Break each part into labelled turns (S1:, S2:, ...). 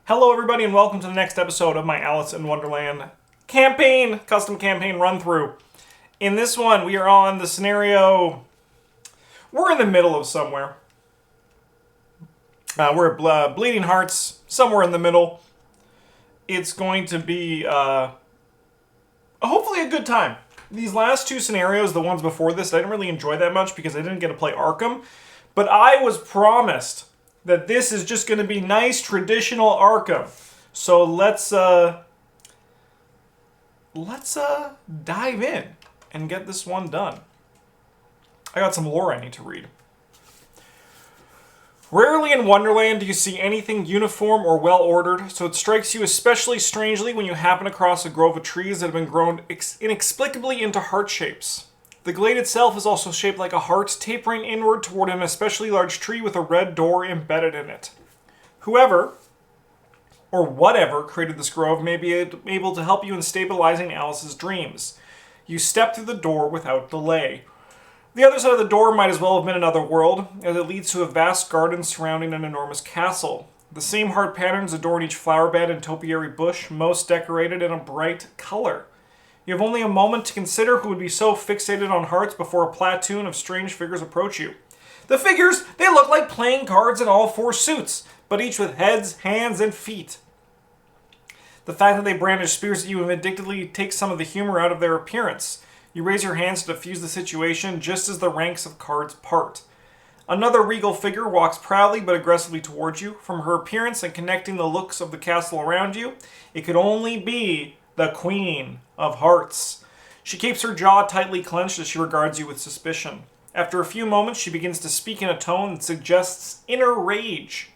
S1: Hello everybody and welcome to the next episode of my Alice in Wonderland campaign, custom campaign run-through. In this one, we are on the scenario, we're in the middle of somewhere. We're at Bleeding Hearts, somewhere in the middle. It's going to be, hopefully a good time. These last two scenarios, the ones before this, I didn't really enjoy that much because I didn't get to play Arkham. But I was promised that this is just going to be nice, traditional Arkham. So let's dive in and get this one done. I got some lore I need to read. Rarely in Wonderland do you see anything uniform or well-ordered, so it strikes you especially strangely when you happen across a grove of trees that have been grown inexplicably into heart shapes. The glade itself is also shaped like a heart, tapering inward toward an especially large tree with a red door embedded in it. Whoever, or whatever, created this grove may be able to help you in stabilizing Alice's dreams. You step through the door without delay. The other side of the door might as well have been another world, as it leads to a vast garden surrounding an enormous castle. The same heart patterns adorn each flower bed and topiary bush, most decorated in a bright color. You have only a moment to consider who would be so fixated on hearts before a platoon of strange figures approach you. The figures, they look like playing cards in all four suits, but each with heads, hands, and feet. The fact that they brandish spears at you vindictively takes some of the humor out of their appearance. You raise your hands to defuse the situation just as the ranks of cards part. Another regal figure walks proudly but aggressively towards you. From her appearance and connecting the looks of the castle around you, it could only be the Queen of Hearts. She keeps her jaw tightly clenched as she regards you with suspicion. After a few moments, she begins to speak in a tone that suggests inner rage.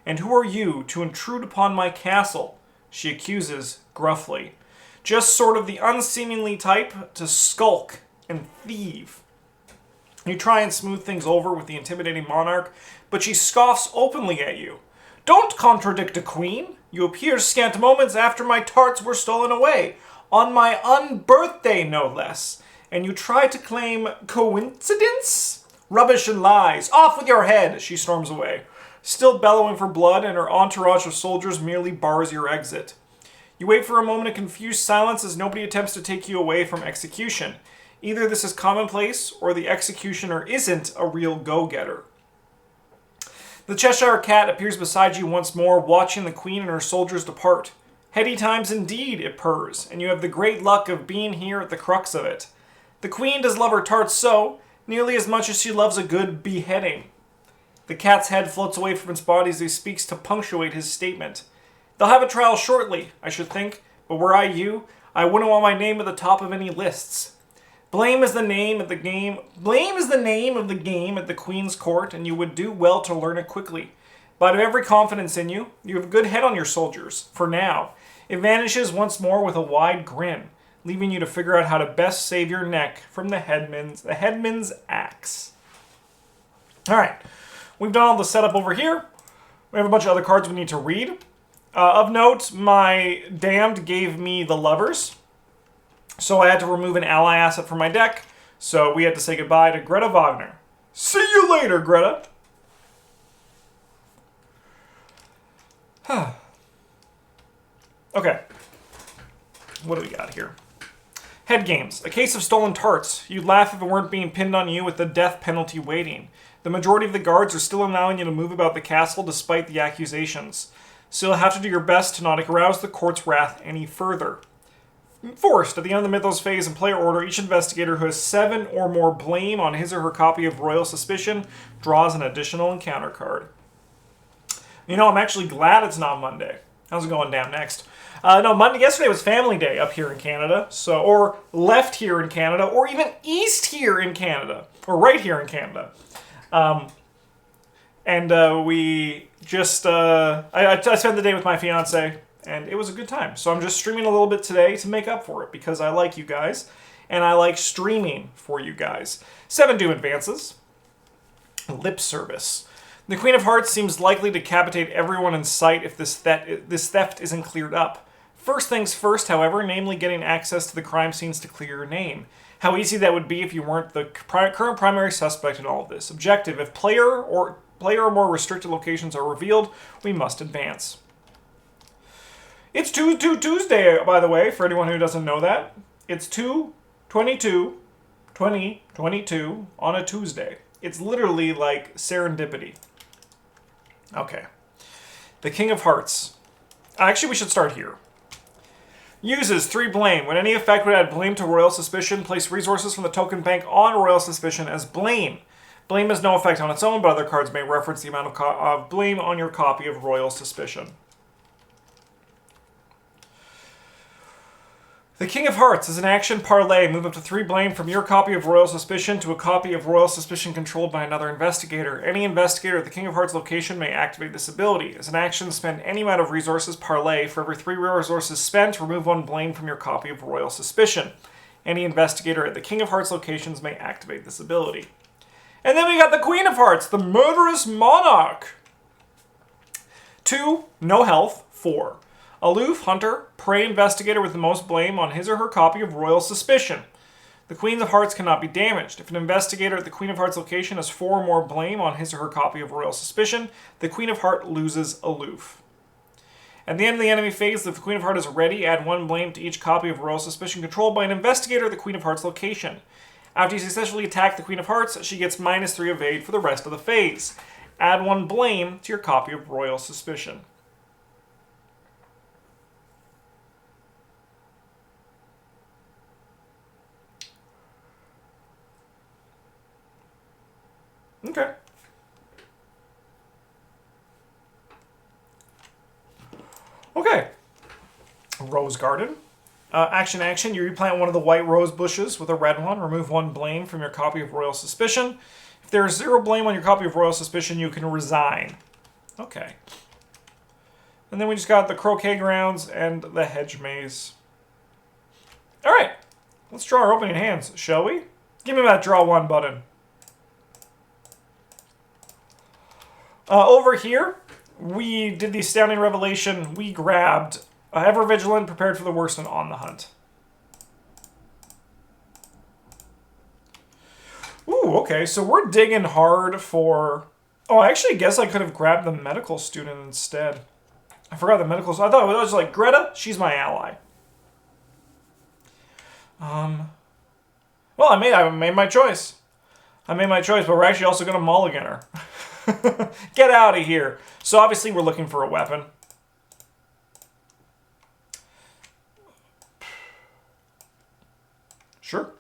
S1: "And who are you to intrude upon my castle?" she accuses gruffly. Just sort of the unseemly type to skulk and thieve. You try and smooth things over with the intimidating monarch, but she scoffs openly at you. "Don't contradict a queen. You appear scant moments after my tarts were stolen away, on my unbirthday no less, and you try to claim coincidence? Rubbish and lies. Off with your head," she storms away, still bellowing for blood, and her entourage of soldiers merely bars your exit. You wait for a moment of confused silence as nobody attempts to take you away from execution. Either this is commonplace, or the executioner isn't a real go-getter. The Cheshire Cat appears beside you once more, watching the Queen and her soldiers depart. "Heady times indeed," it purrs, "and you have the great luck of being here at the crux of it. The Queen does love her tarts so, nearly as much as she loves a good beheading." The cat's head floats away from its body as he speaks to punctuate his statement. "They'll have a trial shortly, I should think, but were I you, I wouldn't want my name at the top of any lists. Blame is the name of the game at the Queen's court, and you would do well to learn it quickly. But I have every confidence in you. You have a good head on your soldiers, for now." It vanishes once more with a wide grin, leaving you to figure out how to best save your neck from the headman's axe. Alright, we've done all the setup over here. We have a bunch of other cards we need to read. Of note, my Damned gave me the Lovers, so I had to remove an ally asset from my deck, so we had to say goodbye to Greta Wagner. See you later, Greta! Okay. What do we got here? Head games. A case of stolen tarts. You'd laugh if it weren't being pinned on you with the death penalty waiting. The majority of the guards are still allowing you to move about the castle despite the accusations. So you'll have to do your best to not arouse the court's wrath any further. Forced, at the end of the Mythos phase in player order, each investigator who has 7 or more blame on his or her copy of Royal Suspicion draws an additional encounter card. You know, I'm actually glad it's not Monday. How's it going down next? Yesterday was Family Day up here in Canada, or left here in Canada, or even east here in Canada, or right here in Canada. We just, I spent the day with my fiance, and it was a good time. So I'm just streaming a little bit today to make up for it, because I like you guys, and I like streaming for you guys. 7 doom advances. Lip service. The Queen of Hearts seems likely to decapitate everyone in sight if this theft isn't cleared up. First things first, however, namely getting access to the crime scenes to clear your name. How easy that would be if you weren't the current primary suspect in all of this. Objective, if player or more restricted locations are revealed, we must advance. It's Tuesday, by the way, for anyone who doesn't know that. It's 2/22/2022 on a Tuesday. It's literally like serendipity. Okay. The King of Hearts. Actually, we should start here. Uses 3 blame. When any effect would add blame to royal suspicion, place resources from the token bank on royal suspicion as blame. Blame has no effect on its own, but other cards may reference the amount of blame on your copy of royal suspicion. The King of Hearts is an action parlay. Move up to 3 blame from your copy of Royal Suspicion to a copy of Royal Suspicion controlled by another investigator. Any investigator at the King of Hearts location may activate this ability. As an action, spend any amount of resources parlay. For every 3 resources spent, remove 1 blame from your copy of Royal Suspicion. Any investigator at the King of Hearts locations may activate this ability. And then we got the Queen of Hearts, the Murderous Monarch. 2, no health. 4. Aloof, hunter, prey investigator with the most blame on his or her copy of Royal Suspicion. The Queen of Hearts cannot be damaged. If an investigator at the Queen of Hearts location has 4 or more blame on his or her copy of Royal Suspicion, the Queen of Hearts loses aloof. At the end of the enemy phase, if the Queen of Hearts is ready, add 1 blame to each copy of Royal Suspicion controlled by an investigator at the Queen of Hearts location. After you successfully attack the Queen of Hearts, she gets -3 evade for the rest of the phase. Add 1 blame to your copy of Royal Suspicion. Okay. Okay. Rose Garden. Action. You replant one of the white rose bushes with a red one. Remove 1 blame from your copy of Royal Suspicion. If there is 0 blame on your copy of Royal Suspicion, you can resign. Okay. And then we just got the Croquet Grounds and the Hedge Maze. All right. Let's draw our opening hands, shall we? Give me that draw 1 button. Over here, we did the Astounding Revelation. We grabbed Ever Vigilant, Prepared for the Worst, and On the Hunt. Ooh, okay, so we're digging hard for... Oh, I actually guess I could have grabbed the medical student instead. I forgot the medical student. I thought it was like, Greta, she's my ally. Well, I made my choice. But we're actually also going to mulligan her. Get out of here. So obviously we're looking for a weapon. Sure.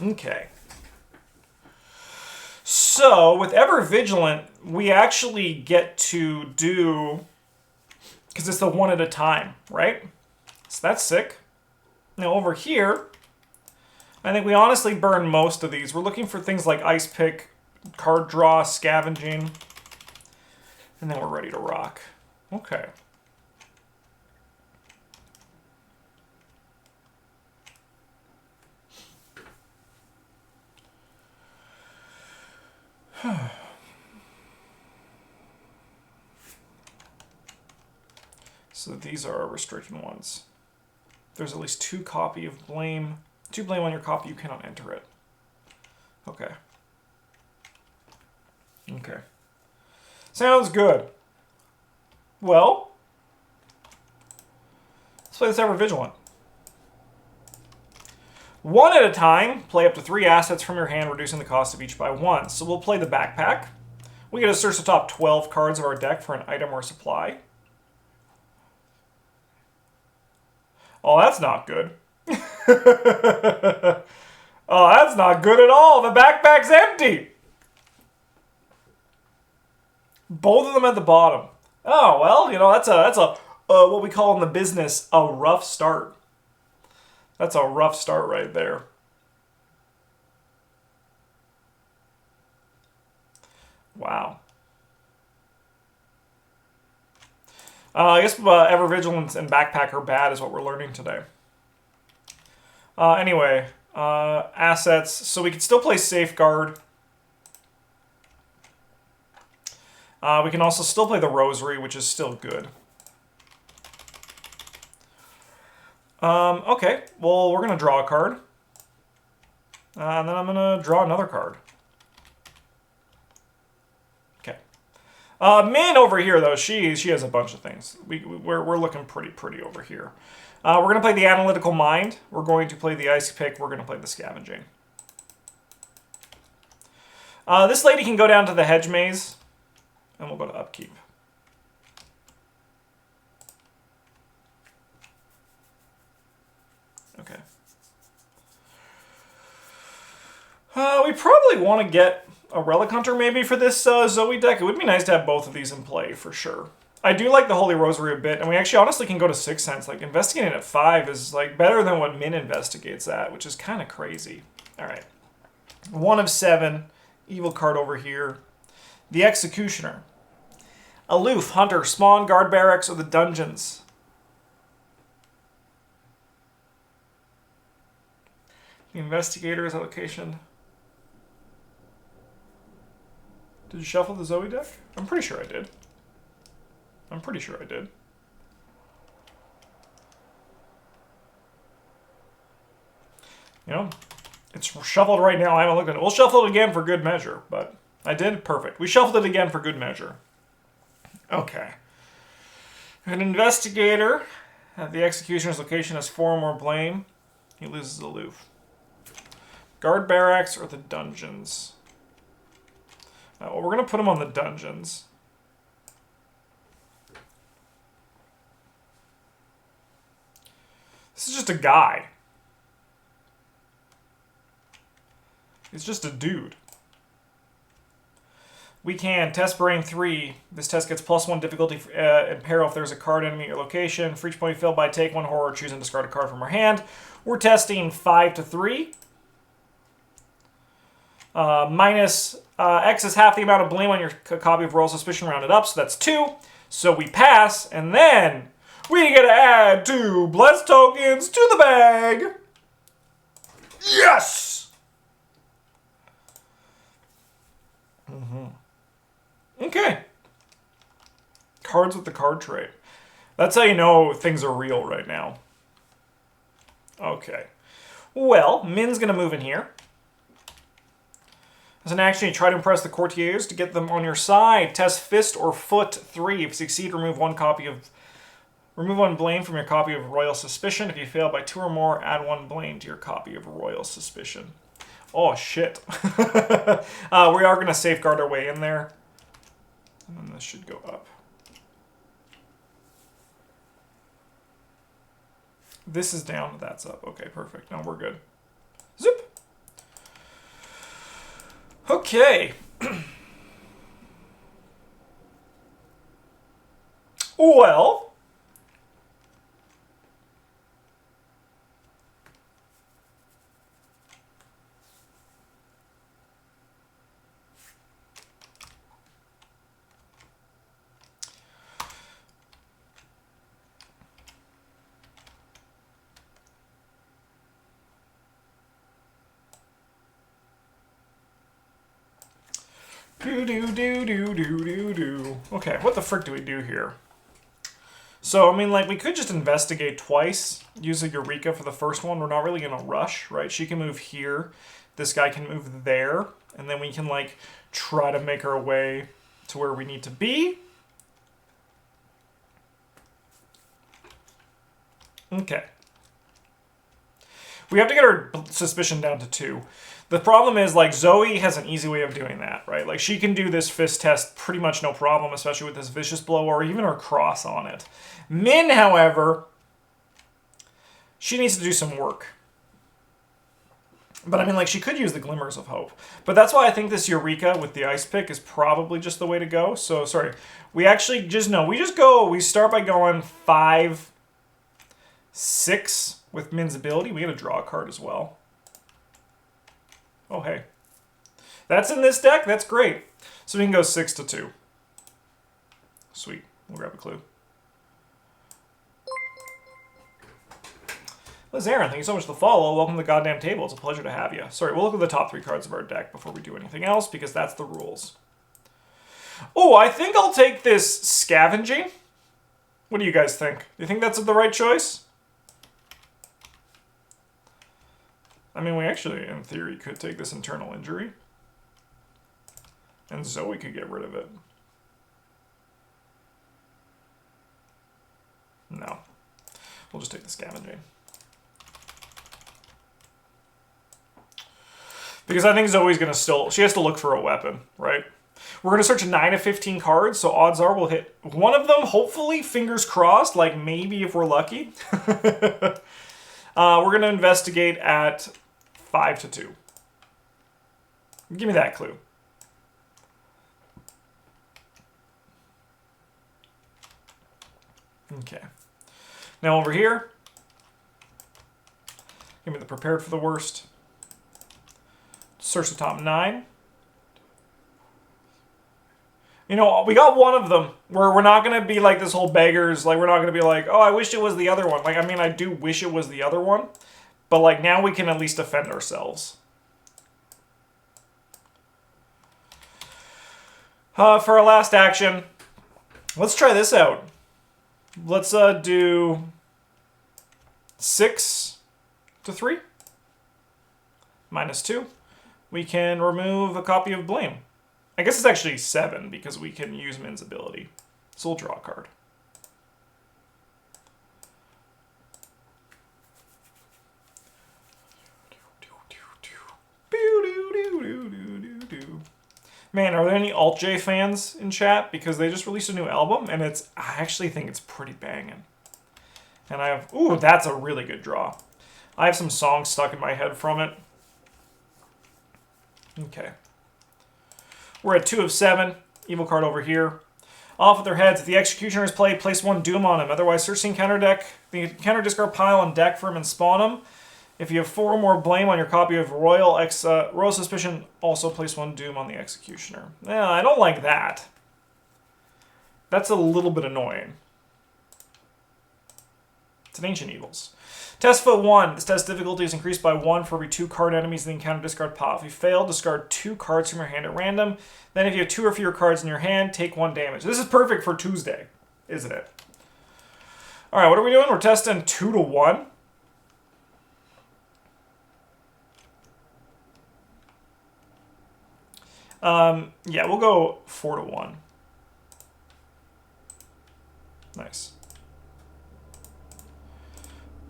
S1: Okay. So with Ever Vigilant, we actually get to do, because it's the 1 at a time, right? So that's sick. Now over here, I think we honestly burn most of these. We're looking for things like Ice Pick, card draw, scavenging, and then we're ready to rock. Okay. So these are our restricted ones. There's at least 2 copy of blame. 2 blame on your copy, you cannot enter it. Okay. Okay. Sounds good. Well, let's play this Ever Vigilant. 1 at a time, play up to 3 assets from your hand, reducing the cost of each by 1. So we'll play the backpack. We get to search the top 12 cards of our deck for an item or supply. Oh, that's not good. Oh, that's not good at all. The backpack's empty. Both of them at the bottom. Oh, well, you know, that's a what we call in the business a rough start. That's a rough start right there. Wow. I guess Ever Vigilance and Backpack are bad is what we're learning today. Anyway, assets. So we can still play Safeguard. We can also still play the Rosary, which is still good. Okay, well, we're going to draw a card. And then I'm going to draw another card. Okay. Min over here, though, she has a bunch of things. We're looking pretty over here. We're going to play the Analytical Mind. We're going to play the Ice Pick. We're going to play the Scavenging. This lady can go down to the Hedge Maze, and we'll go to Upkeep. Okay. We probably want to get a Relic Hunter maybe for this Zoey deck. It would be nice to have both of these in play for sure. I do like the Holy Rosary a bit, and we actually honestly can go to 6 cents. Like, investigating at 5 is like better than what Min investigates at, which is kind of crazy. All right. 1 of 7. Evil card over here. The Executioner. Aloof, Hunter, Spawn, Guard Barracks, or the Dungeons. The Investigator's allocation. Did you shuffle the Zoey deck? I'm pretty sure I did. I'm pretty sure I did. You know, it's shuffled right now. I haven't looked at it. We'll shuffle it again for good measure, but I did. Perfect. We shuffled it again for good measure. Okay. An Investigator at the Executioner's location has 4 more blame. He loses Aloof. Guard Barracks or the Dungeons? Well, we're going to put him on the Dungeons. This is just a guy. He's just a dude. We can test Brain 3. This test gets +1 difficulty and peril if there's a card enemy at your location. For each point you fail by, take 1 horror, choose and discard a card from our hand. We're testing 5 to 3. Minus X is half the amount of blame on your copy of Royal Suspicion rounded up, so that's 2. So we pass, and then we get to add 2 Blessed tokens to the bag. Yes! Okay. Cards with the card tray. That's how you know things are real right now. Okay. Well, Min's going to move in here. As an action, you try to impress the courtiers to get them on your side. Test Fist or Foot 3. If you succeed, remove 1 blame from your copy of Royal Suspicion. If you fail by 2 or more, add 1 blame to your copy of Royal Suspicion. Oh, shit. We are going to safeguard our way in there. And then this should go up. This is down, that's up. Okay, perfect. Now we're good. Zip! Okay. Well. Okay, what the frick do we do here? So, I mean, like, we could just investigate twice, use a Eureka for the first one. We're not really in a rush, right? She can move here. This guy can move there. And then we can, like, try to make our way to where we need to be. Okay. We have to get our suspicion down to 2. The problem is, like, Zoey has an easy way of doing that, right? Like, she can do this Fist test pretty much no problem, especially with this Vicious Blow or even her Cross on it. Min, however, she needs to do some work. But, I mean, like, she could use the Glimmers of Hope. But that's why I think this Eureka with the Ice Pick is probably just the way to go. So, sorry. We actually just, no, we start by going 5, 6 with Min's ability. We gotta draw a card as well. Oh, hey. That's in this deck? That's great. So we can go 6 to 2. Sweet. We'll grab a clue. Liz Aaron, thank you so much for the follow. Welcome to the goddamn table. It's a pleasure to have you. Sorry, we'll look at the top 3 cards of our deck before we do anything else, because that's the rules. Oh, I think I'll take this Scavenging. What do you guys think? Do you think that's the right choice? I mean, we actually, in theory, could take this Internal Injury. And Zoey could get rid of it. We'll just take the scavenging. Because I think Zoe's going to still... She has to look for a weapon, right? We're going to search 9 of 15 cards, so odds are we'll hit one of them, hopefully, fingers crossed, like maybe if we're lucky. We're going to investigate at 5 to 2. Give me that clue. Okay. Now over here, give me the prepared for the worst. Search the top 9. You know, we got one of them where we're not going to be like this whole beggars. Like, we're not going to be like, oh, I wish it was the other one. Like, I mean, I do wish it was the other one. But, like, now we can at least defend ourselves. For our last action, let's try this out. Let's do 6 to 3. -2. We can remove a copy of Blame. I guess it's actually 7 because we can use Min's ability. So we'll draw a card. Man, are there any Alt-J fans in chat? Because they just released a new album, and I actually think it's pretty banging. And I have... Ooh, that's a really good draw. I have some songs stuck in my head from it. Okay. We're at 2 of 7. Evil card over here. Off with their heads. If the Executioner is played, place 1 Doom on him. Otherwise, search the encounter deck, the counter discard pile on deck for him and spawn him. If you have 4 or more Blame on your copy of Royal Suspicion, also place 1 Doom on the Executioner. Yeah, I don't like that. That's a little bit annoying. It's an Ancient Evils. Test foot 1. This test difficulty is increased by 1 for every 2 card enemies in the encounter discard pile. If you fail, discard 2 cards from your hand at random. Then if you have 2 or fewer cards in your hand, take 1 damage. This is perfect for Tuesday, isn't it? Alright, what are we doing? We're testing 2 to 1. Yeah, we'll go 4 to 1. Nice.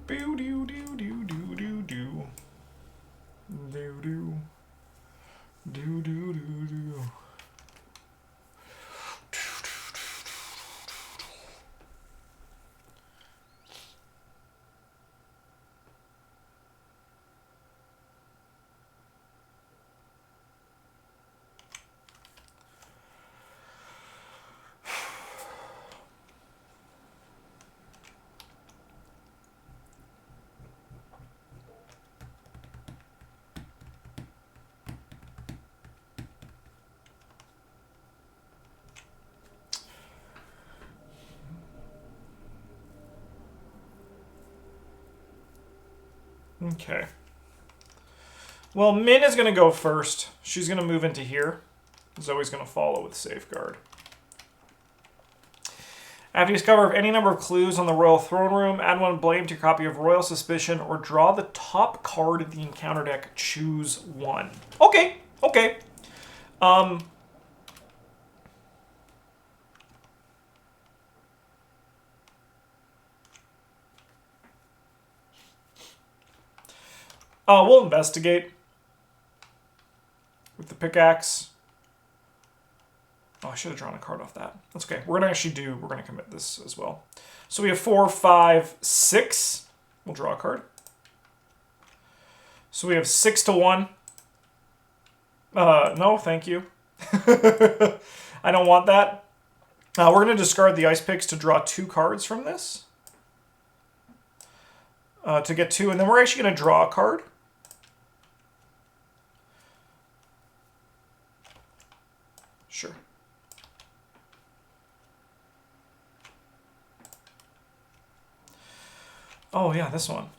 S1: Boo doo doo doo doo doo doo. Doo doo. Doo doo doo doo. Okay. Well, Min is going to go first. She's going to move into here. Zoe's going to follow with Safeguard. After you discover any number of clues on the Royal Throne Room, add 1 Blame to your copy of Royal Suspicion or draw the top card of the encounter deck. Choose 1. Okay. Okay. We'll investigate with the pickaxe. Oh, I should have drawn a card off that. That's okay. We're going to commit this as well. So we have 4, 5, 6. We'll draw a card. So we have 6 to 1. No, thank you. I don't want that. We're going to discard the ice picks to draw 2 cards from this. To get 2, and then we're actually going to draw a card. Sure. Oh, yeah, this one.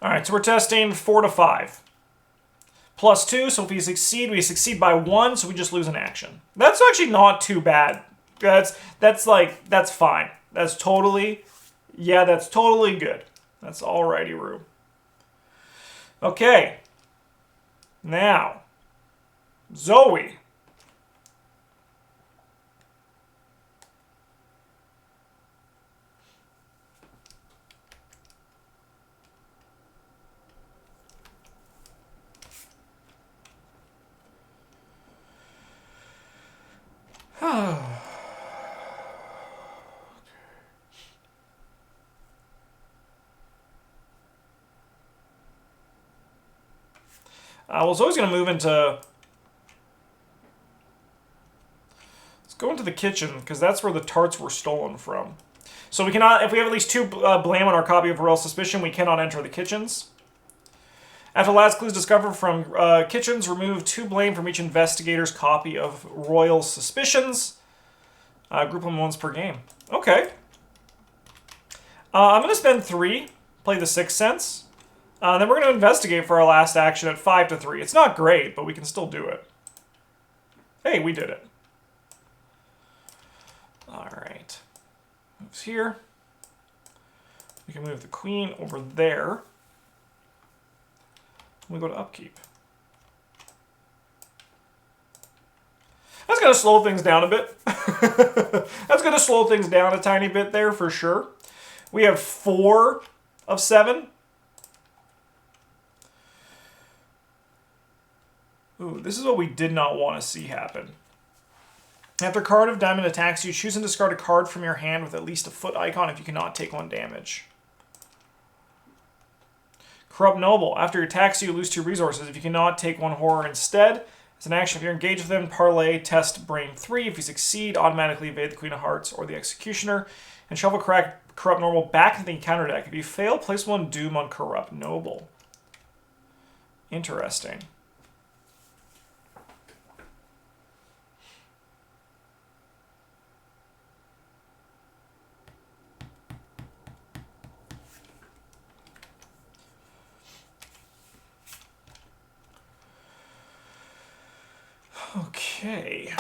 S1: All right, so we're testing 4 to 5. +2, so if we succeed by 1, so we just lose an action. That's actually not too bad. That's fine. That's totally good. That's alrighty, Roo. Okay. Now, Zoe. was always going to move into... Let's go into the kitchen, because that's where the tarts were stolen from. So we cannot, if we have at least 2 blame on our copy of Royal Suspicion, we cannot enter the kitchens. After last clues discovered from kitchens, remove 2 blame from each investigator's copy of Royal Suspicions. Group them once per game. Okay. I'm going to spend 3, play the 6th Sense. Then we're going to investigate for our last action at 5 to 3. It's not great, but we can still do it. Hey, we did it. Alright. Moves here. We can move the queen over there. We go to upkeep. That's going to slow things down a bit. That's going to slow things down a tiny bit there for sure. We have 4 of 7. Ooh, this is what we did not want to see happen. After card of diamond attacks you, choose and discard a card from your hand with at least a foot icon if you cannot take 1 damage. Corrupt Noble. After it attacks you, lose 2 resources. If you cannot take 1 horror instead, as an action, if you're engaged with him, parlay, test, brain 3. If you succeed, automatically evade the Queen of Hearts or the Executioner, and shuffle Corrupt Noble back into the encounter deck. If you fail, place 1 Doom on Corrupt Noble. Interesting. Okay.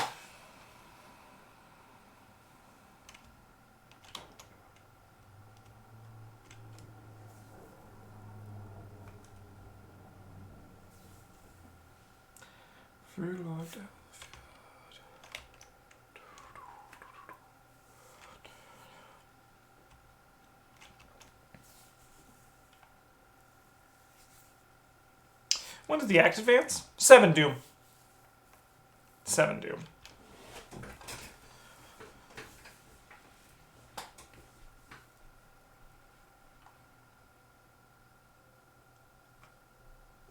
S1: When does the act advance? 7 Doom. 7 Doom.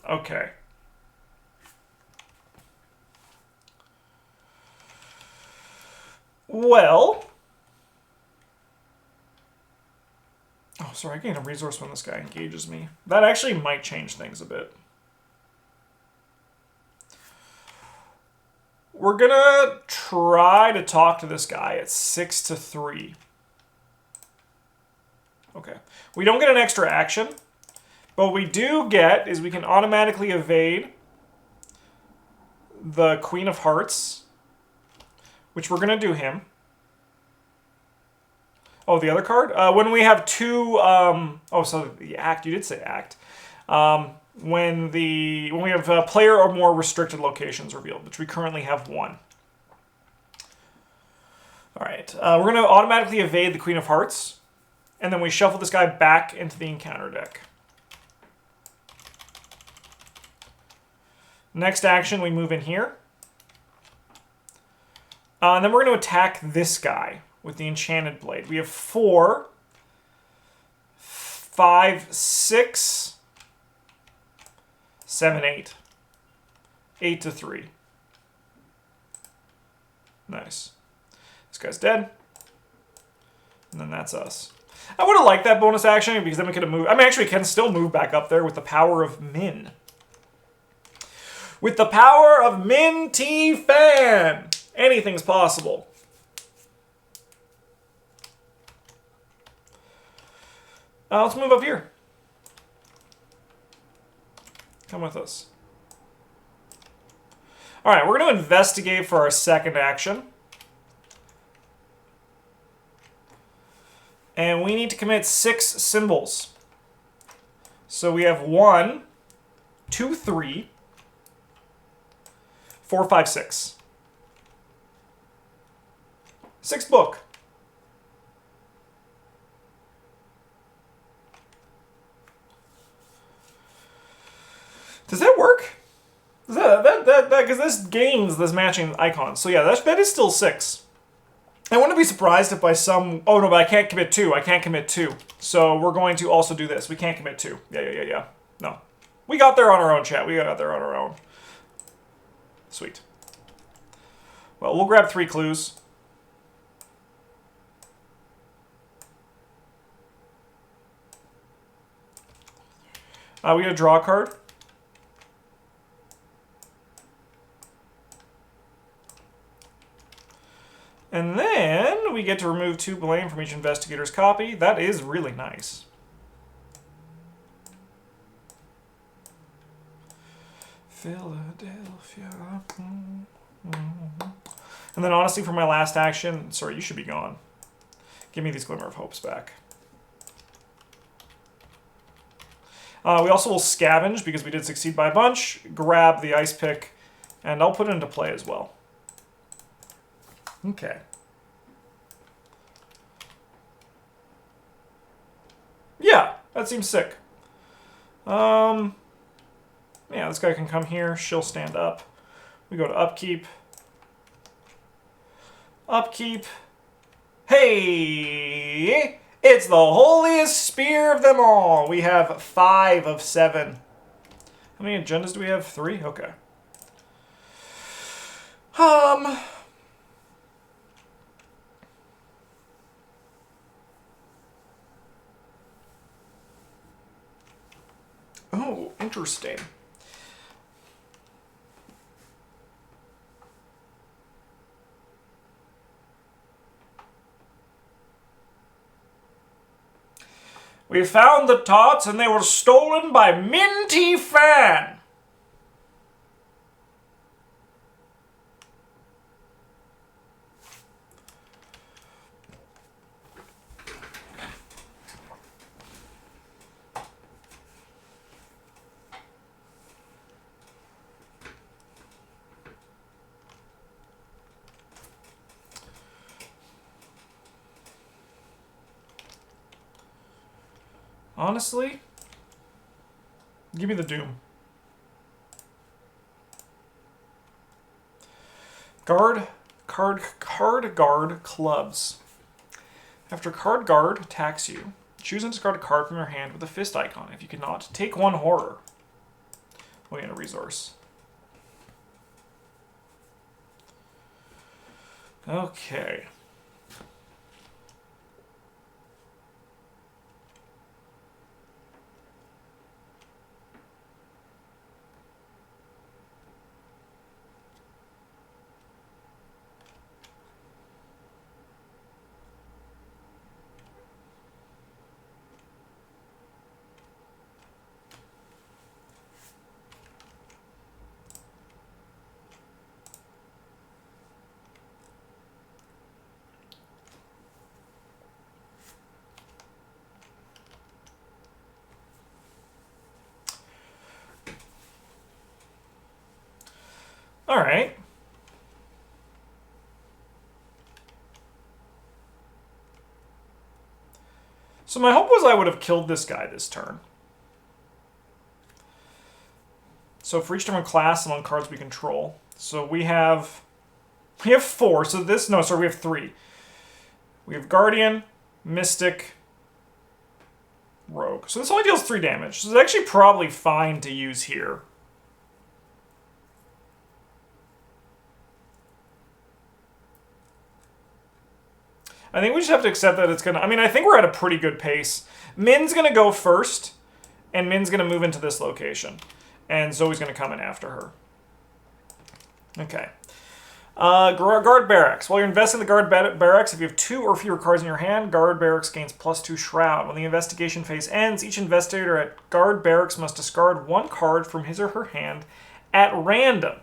S1: Okay. Well. Oh, sorry, I gain a resource when this guy engages me. That actually might change things a bit. We're gonna try to talk to this guy at 6 to 3. Okay. We don't get an extra action, but what we do get is we can automatically evade the Queen of Hearts, which we're gonna do him. Oh, the other card? When we have 2, oh, so the act, you did say act. When we have player or more restricted locations revealed, which we currently have 1. All right, we're going to automatically evade the Queen of Hearts, and then we shuffle this guy back into the encounter deck. Next action, we move in here. And then we're going to attack this guy with the Enchanted Blade. We have 4, 5, 6... 7, 8. 8 to 3. Nice. This guy's dead. And then that's us. I would have liked that bonus action because then we could have moved. I mean, actually, we can still move back up there with the power of Min. With the power of Min T Fan, anything's possible. Let's move up here. Come with us. All right, we're going to investigate for our second action. And we need to commit 6 symbols. So we have 1, 2, 3, 4, 5, 6. 6 book. Does that work? Does that because this gains this matching icon. So yeah, that is still 6. I wouldn't be surprised if by some... Oh, no, but I can't commit 2. I can't commit 2. So we're going to also do this. We can't commit 2. Yeah. No. We got there on our own, chat. We got there on our own. Sweet. Well, we'll grab 3 clues. We get a draw card. And then we get to remove 2 blame from each investigator's copy. That is really nice. Philadelphia. And then honestly, for my last action, sorry, you should be gone. Give me these Glimmer of Hopes back. We also will scavenge, because we did succeed by a bunch, grab the ice pick, and I'll put it into play as well. Okay. Yeah, that seems sick. Yeah, this guy can come here. She'll stand up. We go to upkeep. Upkeep. Hey! It's the holiest spear of them all. We have 5 of 7. How many agendas do we have? 3? Okay. Oh, interesting. We found the tots and they were stolen by Minty Fan. Honestly, give me the Doom. Guard clubs. After card guard attacks you, choose and discard a card from your hand with a fist icon. If you cannot, take 1 horror. We get a resource. Okay. All right. So my hope was I would have killed this guy this turn. So for each different class among cards we control. So we have 4. So this, no, sorry, we have 3. We have Guardian, Mystic, Rogue. So this only deals 3 damage. So it's actually probably fine to use here. I think we just have to accept that it's going to... I mean, I think we're at a pretty good pace. Min's going to go first, and Min's going to move into this location. And Zoe's going to come in after her. Okay. Guard Barracks. While you're investing in the Guard Barracks, if you have 2 or fewer cards in your hand, Guard Barracks gains +2 Shroud. When the investigation phase ends, each investigator at Guard Barracks must discard 1 card from his or her hand at random.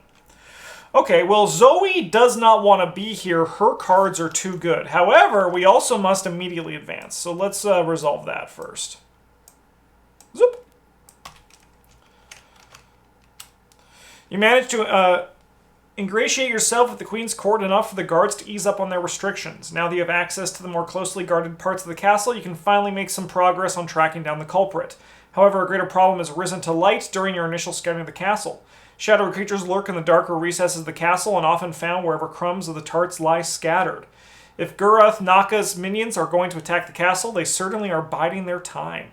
S1: Okay, well, Zoe does not want to be here. Her cards are too good. However, we also must immediately advance. So let's resolve that first. Zoop. You managed to ingratiate yourself with the Queen's Court enough for the guards to ease up on their restrictions. Now that you have access to the more closely guarded parts of the castle, you can finally make some progress on tracking down the culprit. However, a greater problem has risen to light during your initial scouting of the castle. Shadowy creatures lurk in the darker recesses of the castle and often found wherever crumbs of the tarts lie scattered. If Gurath Naka's minions are going to attack the castle, they certainly are biding their time.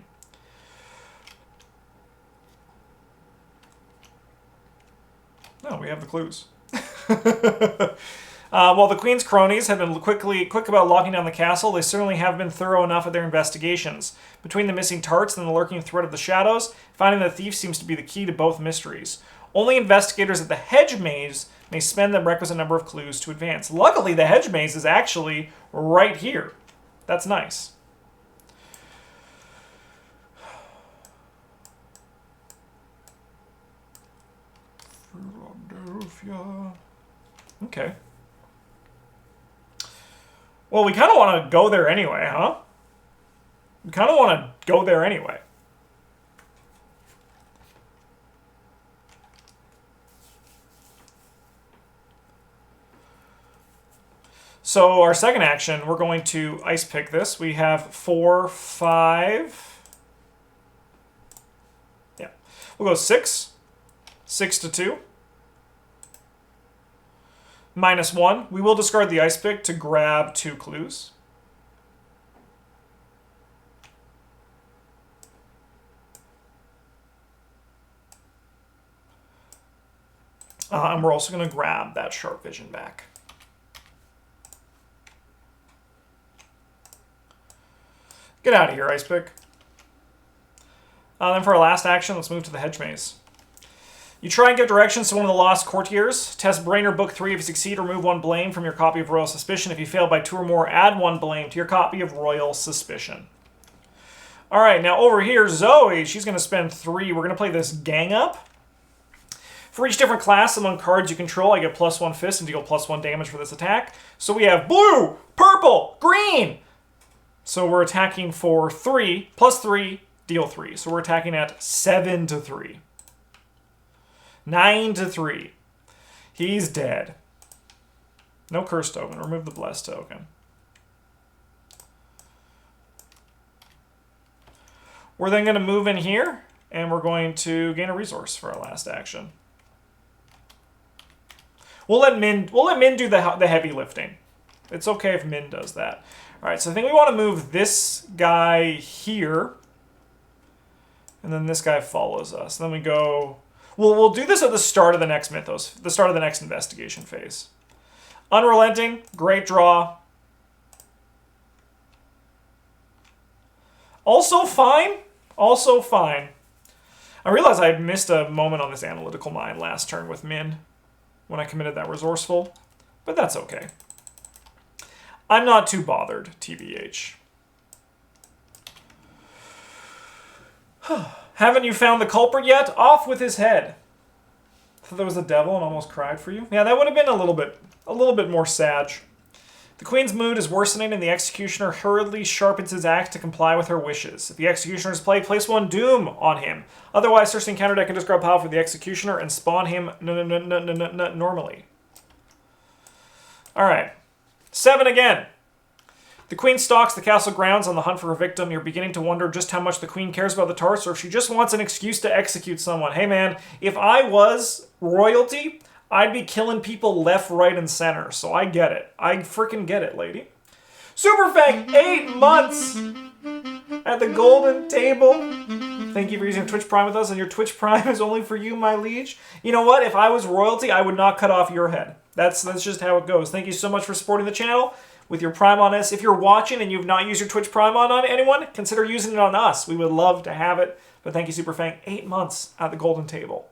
S1: No, we have the clues. While the Queen's cronies have been quick about locking down the castle, they certainly have been thorough enough at their investigations. Between the missing tarts and the lurking threat of the shadows, finding the thief seems to be the key to both mysteries. Only investigators at the hedge maze may spend the requisite number of clues to advance. Luckily, the hedge maze is actually right here. That's nice. Philadelphia. Okay. Well, we kind of want to go there anyway, huh? We kind of want to go there anyway. So our second action, we're going to ice pick this. We have 4, 5. Yeah. We'll go 6. 6 to 2. -1. We will discard the ice pick to grab 2 clues. And we're also going to grab that sharp vision back. Get out of here, ice pick. Then for our last action, let's move to the hedge maze. You try and give directions to one of the lost courtiers. Test Brain or Book 3. If you succeed, remove 1 blame from your copy of Royal Suspicion. If you fail by 2 or more, add 1 blame to your copy of Royal Suspicion. All right, now over here, Zoey, she's going to spend 3. We're going to play this gang up. For each different class among cards you control, I get +1 fist and deal +1 damage for this attack. So we have blue, purple, green. So we're attacking for 3, +3, deal 3. So we're attacking at 7 to 3. 9 to 3. He's dead. No curse token. Remove the blessed token. We're then going to move in here, and we're going to gain a resource for our last action. We'll let Minh do the heavy lifting. It's okay if Minh does that. All right, so I think we want to move this guy here, and then this guy follows us. Then we go. We'll do this at the start of the next mythos, the start of the next investigation phase. Unrelenting, great draw. Also fine. Also fine. I realized I missed a moment on this analytical mind last turn with Minh when I committed that resourceful, but that's okay. I'm not too bothered, TBH. Haven't you found the culprit yet? Off with his head. Thought there was a devil and almost cried for you. Yeah, that would have been a little bit more sad. The Queen's mood is worsening, and the Executioner hurriedly sharpens his axe to comply with her wishes. If the Executioner is played, place 1 doom on him. Otherwise, search the encounter deck and discard pile for the Executioner and spawn him normally. All right, 7 again. The Queen stalks the castle grounds on the hunt for a victim. You're beginning to wonder just how much the Queen cares about the tarts, or if she just wants an excuse to execute someone. Hey man, if I was royalty, I'd be killing people left, right, and center. So I get it. I freaking get it, lady. Superfang, 8 months at the golden table. Thank you for using Twitch Prime with us, and your Twitch Prime is only for you, my liege. You know what? If I was royalty, I would not cut off your head. That's just how it goes. Thank you so much for supporting the channel with your Prime on us. If you're watching and you've not used your Twitch Prime on anyone, consider using it on us. We would love to have it. But thank you, Superfang. 8 months at the golden table.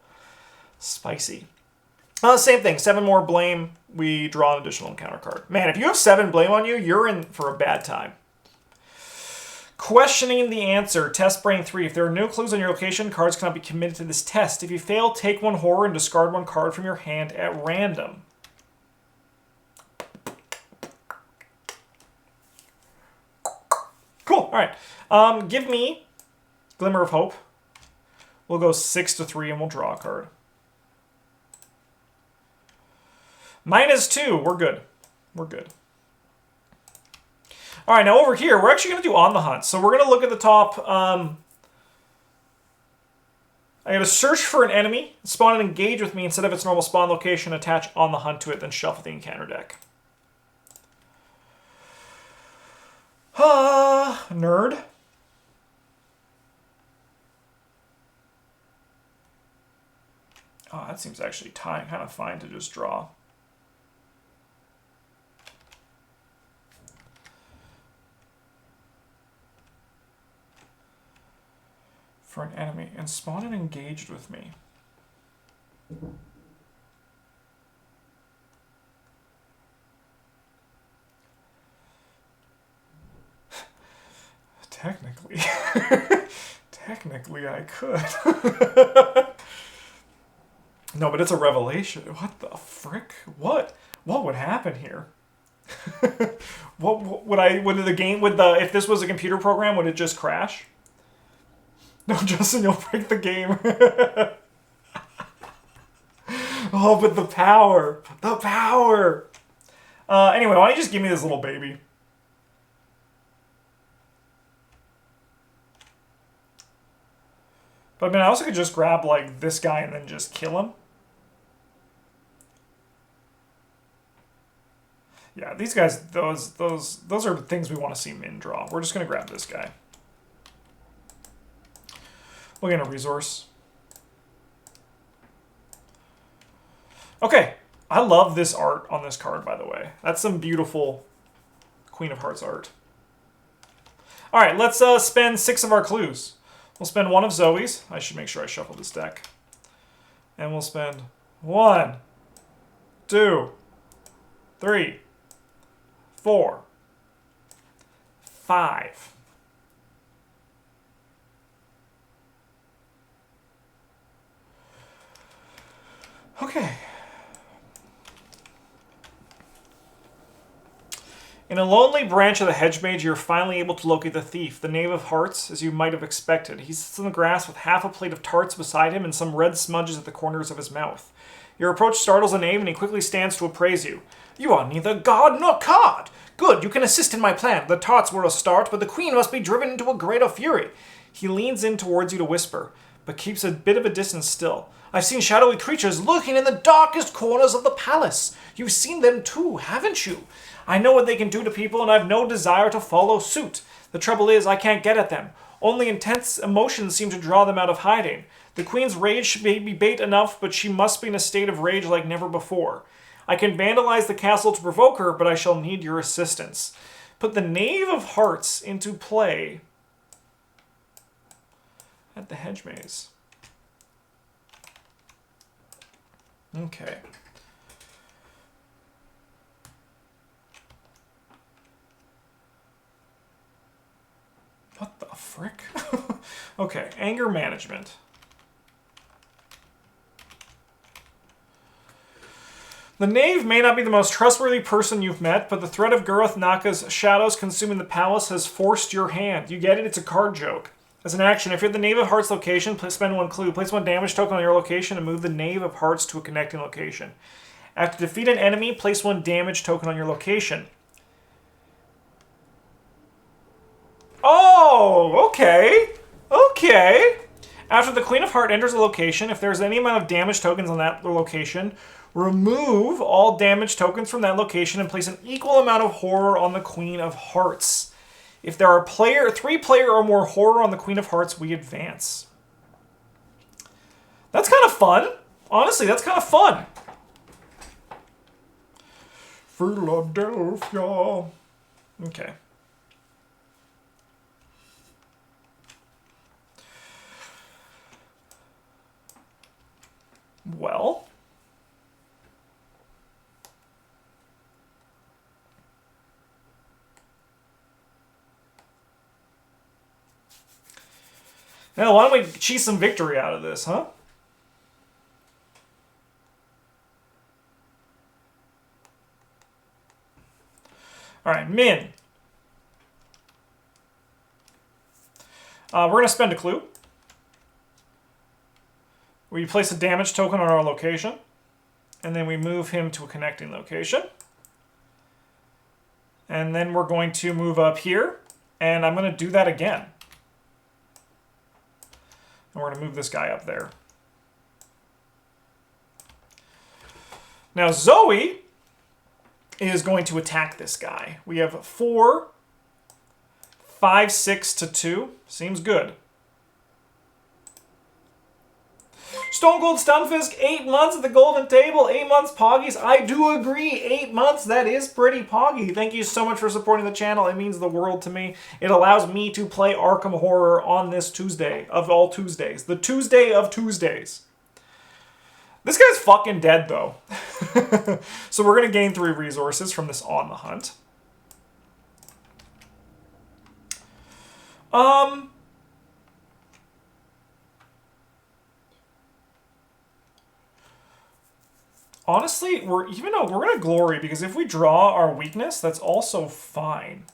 S1: Spicy. Same thing. 7 more blame. We draw an additional encounter card. Man, if you have 7 blame on you, you're in for a bad time. Questioning the answer. Test Brain 3. If there are no clues on your location, cards cannot be committed to this test. If you fail, take 1 horror and discard 1 card from your hand at random. Cool. All right. Give me Glimmer of Hope. We'll go 6 to 3 and we'll draw a card. -2. We're good. We're good. All right. Now over here, we're actually going to do On the Hunt. So we're going to look at the top. I got to search for an enemy, spawn and engage with me instead of its normal spawn location, attach On the Hunt to it, then shuffle the encounter deck. Nerd. Oh, that seems actually kind of fine to just draw. For an enemy, and spawn and engaged with me. Technically. Technically, I could. No, but it's a revelation. What the frick? What would happen here? If this was a computer program, would it just crash? No, Justin, you'll break the game. Oh, but the power. The power. Anyway, why don't you just give me this little baby? But I mean, I also could just grab, like, this guy and then just kill him. Yeah, these guys, those are things we want to see Min draw. We're just going to grab this guy. We'll get a resource. Okay. I love this art on this card, by the way. That's some beautiful Queen of Hearts art. All right, let's spend 6 of our clues. We'll spend 1 of Zoey's. I should make sure I shuffle this deck. And we'll spend 1, 2, 3, 4, 5. Okay. In a lonely branch of the hedge mage, you're finally able to locate the thief, the Knave of Hearts, as you might have expected. He sits in the grass with half a plate of tarts beside him and some red smudges at the corners of his mouth. Your approach startles the knave, and he quickly stands to appraise you. You are neither god nor card. Good, you can assist in my plan. The tarts were a start, but the queen must be driven into a greater fury. He leans in towards you to whisper, but keeps a bit of a distance still. I've seen shadowy creatures lurking in the darkest corners of the palace. You've seen them too, haven't you? I know what they can do to people, and I've no desire to follow suit. The trouble is, I can't get at them. Only intense emotions seem to draw them out of hiding. The queen's rage may be bait enough, but she must be in a state of rage like never before. I can vandalize the castle to provoke her, but I shall need your assistance. Put the Knave of Hearts into play at the hedge maze. Okay. What the frick? Okay, anger management. The knave may not be the most trustworthy person you've met, but the threat of Gurath Naka's shadows consuming the palace has forced your hand. You get it? It's a card joke. As an action, if you're at the Knave of Hearts location, spend 1 clue. Place 1 damage token on your location and move the Knave of Hearts to a connecting location. After defeat an enemy, place 1 damage token on your location. Oh, okay. Okay. After the Queen of Hearts enters a location, if there's any amount of damage tokens on that location, remove all damage tokens from that location and place an equal amount of horror on the Queen of Hearts. If there are 3 player or more horror on the Queen of Hearts, we advance. That's kind of fun. Honestly, that's kind of fun. Philadelphia. Okay. Well. Now, why don't we cheese some victory out of this, huh? All right, Min. We're going to spend a clue. We place a damage token on our location, and then we move him to a connecting location. And then we're going to move up here, and I'm going to do that again. And we're going to move this guy up there. Now, Zoey is going to attack this guy. We have 4 5, 6 to 2. Seems good. Stone Cold Stunfisk, 8 months at the Golden Table, 8 months Poggies. I do agree, 8 months, that is pretty poggy. Thank you so much for supporting the channel. It means the world to me. It allows me to play Arkham Horror on this Tuesday of all Tuesdays. The Tuesday of Tuesdays. This guy's fucking dead, though. So we're going to gain 3 resources from this On the Hunt. Honestly, we're going to Glory, because if we draw our weakness, that's also fine.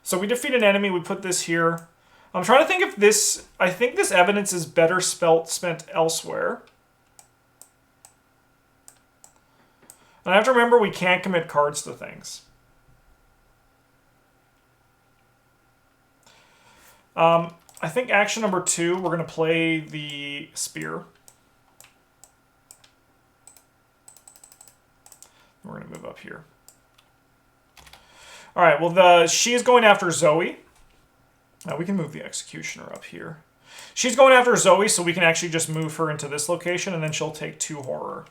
S1: So we defeat an enemy, we put this here. I'm trying to think if this... I think this evidence is better spent elsewhere. And I have to remember we can't commit cards to things. I think action number 2, we're going to play the Spear. We're going to move up here. All right, well, she's going after Zoey. Now we can move the Executioner up here. She's going after Zoey, so we can actually just move her into this location, and then she'll take 2 horror.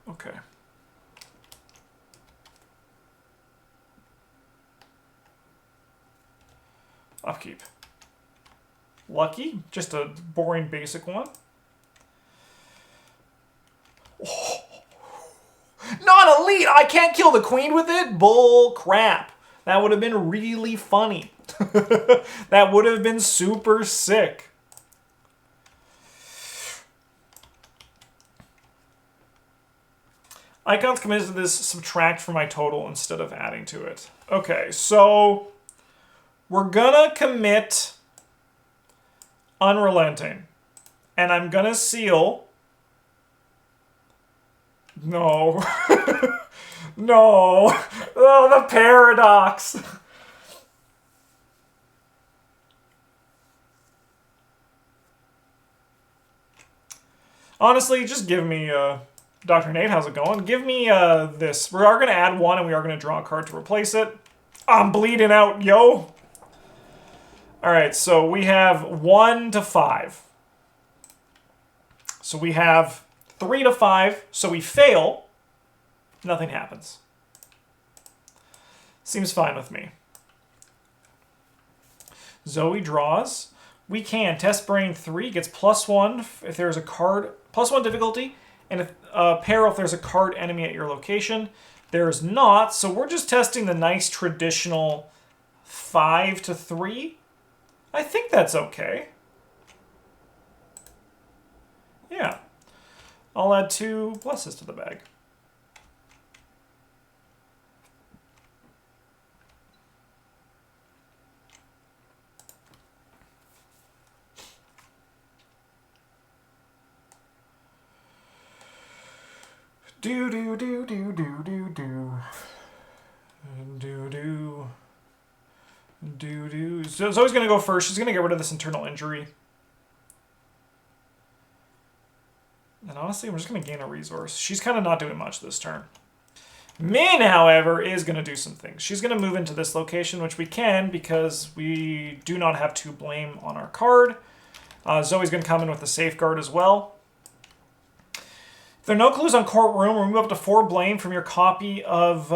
S1: Okay. Upkeep. Lucky, just a boring basic one. Oh. Not elite! I can't kill the queen with it? Bull crap. That would have been really funny. That would have been super sick. Icons committed to this subtract from my total instead of adding to it. Okay, so we're gonna commit Unrelenting. And I'm gonna seal... No. No. Oh, the paradox. Honestly, just give me... Dr. Nate, how's it going? Give me this. We are going to add 1, and we are going to draw a card to replace it. I'm bleeding out, yo! Alright, so we have 1 to 5. So we have 3 to 5. So we fail. Nothing happens. Seems fine with me. Zoey draws. We can. Test Brain 3 gets +1 if there's a card. +1 difficulty. And if, peril if there's a card enemy at your location. There's not, so we're just testing the nice traditional 5 to 3. I think that's okay. Yeah. I'll add 2 pluses to the bag. Do do do do do do do do do do do. So Zoe's gonna go first. She's gonna get rid of this internal injury. And honestly, we're just gonna gain a resource. She's kind of not doing much this turn. Min, however, is gonna do some things. She's gonna move into this location, which we can because we do not have 2 blame on our card. Zoe's gonna come in with a safeguard as well. If there are no clues on Courtroom, remove up to 4 blame from your copy of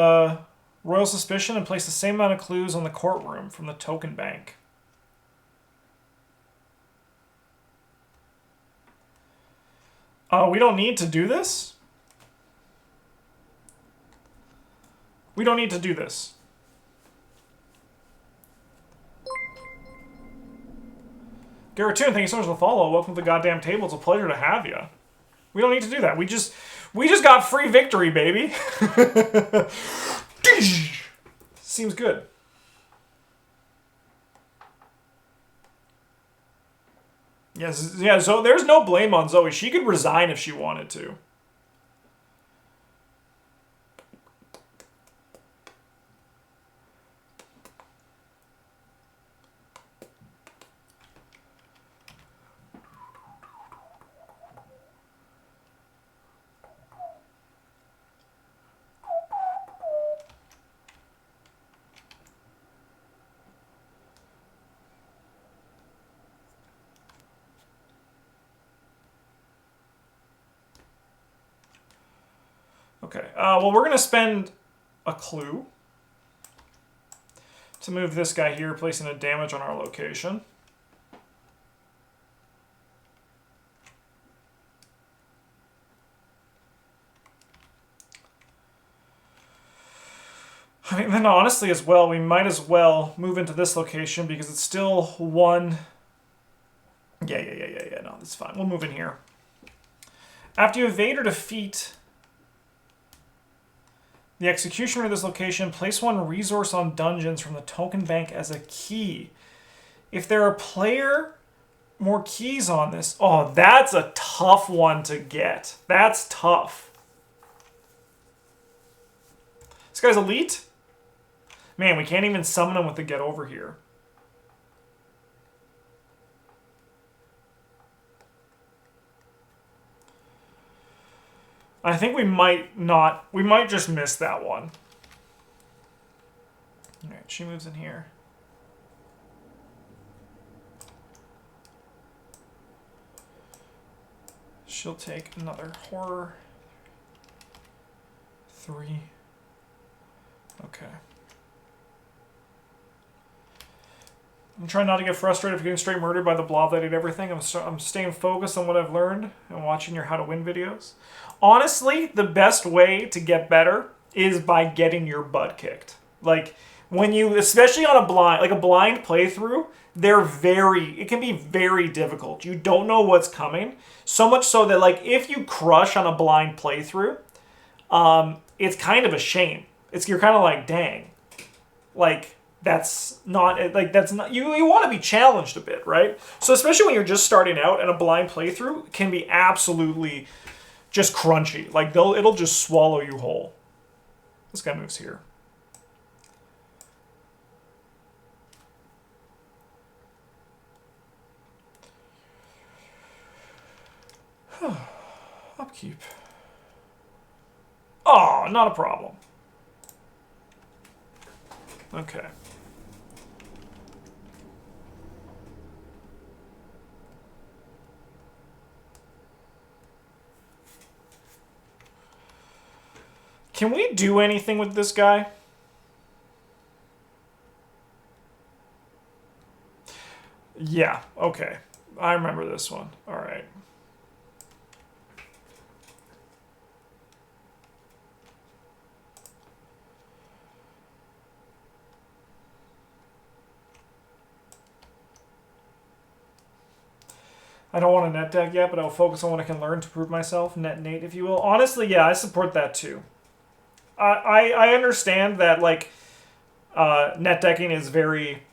S1: Royal Suspicion and place the same amount of clues on the Courtroom from the token bank. We don't need to do this? We don't need to do this. Garretoon, thank you so much for the follow. Welcome to the goddamn table. It's a pleasure to have you. We don't need to do that. We just got free victory, baby. Seems good. Yes, yeah, so there's no blame on Zoey. She could resign if she wanted to. Okay. Well, we're going to spend a clue to move this guy here, placing a damage on our location. And then honestly as well, we might as well move into this location because it's still one... Yeah, no, that's fine. We'll move in here. After you evade or defeat the executioner of this location, place one resource on dungeons from the token bank as a key. If there are more keys on this... Oh, that's a tough one to get. That's tough. This guy's elite? Man, we can't even summon him with the get over here. I think we might not... We might just miss that one. Alright, she moves in here. She'll take another horror. 3. Okay. I'm trying not to get frustrated for getting straight murdered by the blob that ate everything. I'm staying focused on what I've learned and watching your how to win videos. Honestly, the best way to get better is by getting your butt kicked. Like, when you, especially on a blind playthrough, it can be very difficult. You don't know what's coming. So much so that, like, if you crush on a blind playthrough, it's kind of a shame. You're kind of like, dang. Like, that's not, you want to be challenged a bit, right? So especially when you're just starting out and a blind playthrough can be absolutely just crunchy. Like, it'll just swallow you whole. This guy moves here. Upkeep. Oh, not a problem. Okay. Can we do anything with this guy? Yeah, okay. I remember this one. All right. I don't want a net deck yet, but I'll focus on what I can learn to prove myself. Net Nate, if you will. Honestly, yeah, I support that too. I understand that, like, net decking is very...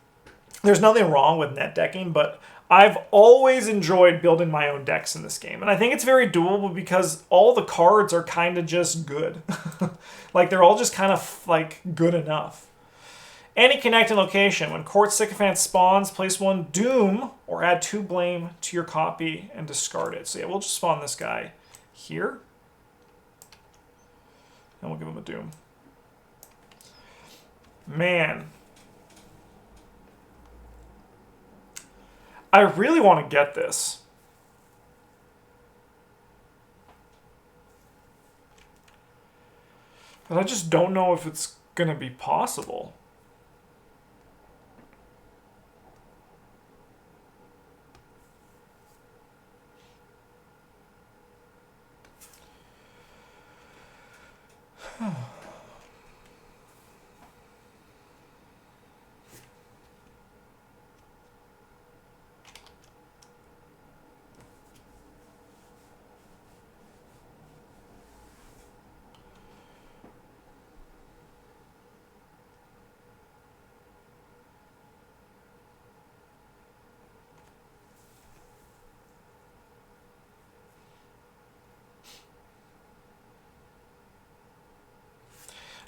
S1: There's nothing wrong with net decking, but I've always enjoyed building my own decks in this game. And I think it's very doable because all the cards are kind of just good. Like, they're all just kind of, like, good enough. Any connecting location. When Court Sycophant spawns, place one Doom or add 2 Blame to your copy and discard it. So yeah, we'll just spawn this guy here. And we'll give him a Doom. Man. I really want to get this. But I just don't know if it's going to be possible.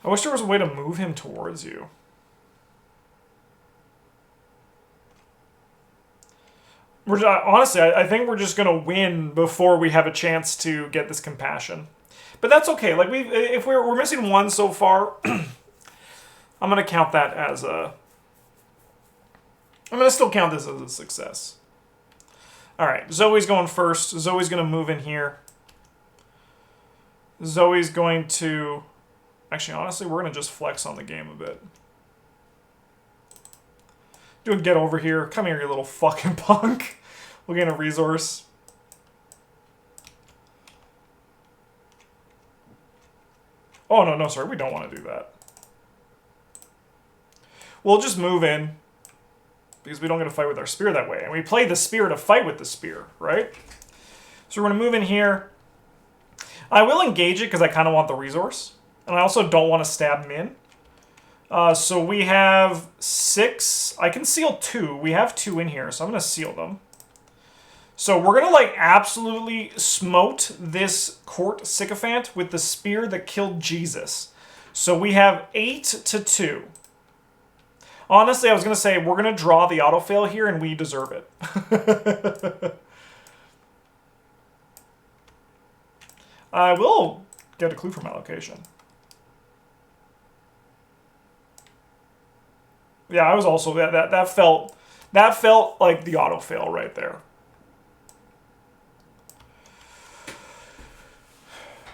S1: I wish there was a way to move him towards you. Honestly, I think we're just going to win before we have a chance to get this compassion. But that's okay. Like, if we're missing one so far, I'm going to count that as a... I'm going to still count this as a success. All right, Zoe's going first. Zoe's going to move in here. Zoe's going to... Actually, honestly, we're going to just flex on the game a bit. Do a get over here. Come here, you little fucking punk. We'll gain a resource. Oh, no, sorry. We don't want to do that. We'll just move in. Because we don't get to fight with our spear that way. And we play the spear to fight with the spear, right? So we're going to move in here. I will engage it because I kind of want the resource. And I also don't want to stab Min. So we have 6. I can seal 2. We have 2 in here, so I'm going to seal them. So we're going to, like, absolutely smote this court sycophant with the spear that killed Jesus. So we have 8 to 2. Honestly, I was going to say, we're going to draw the autofail here, and we deserve it. I will get a clue from my location. Yeah, I was also... That felt like the autofail right there.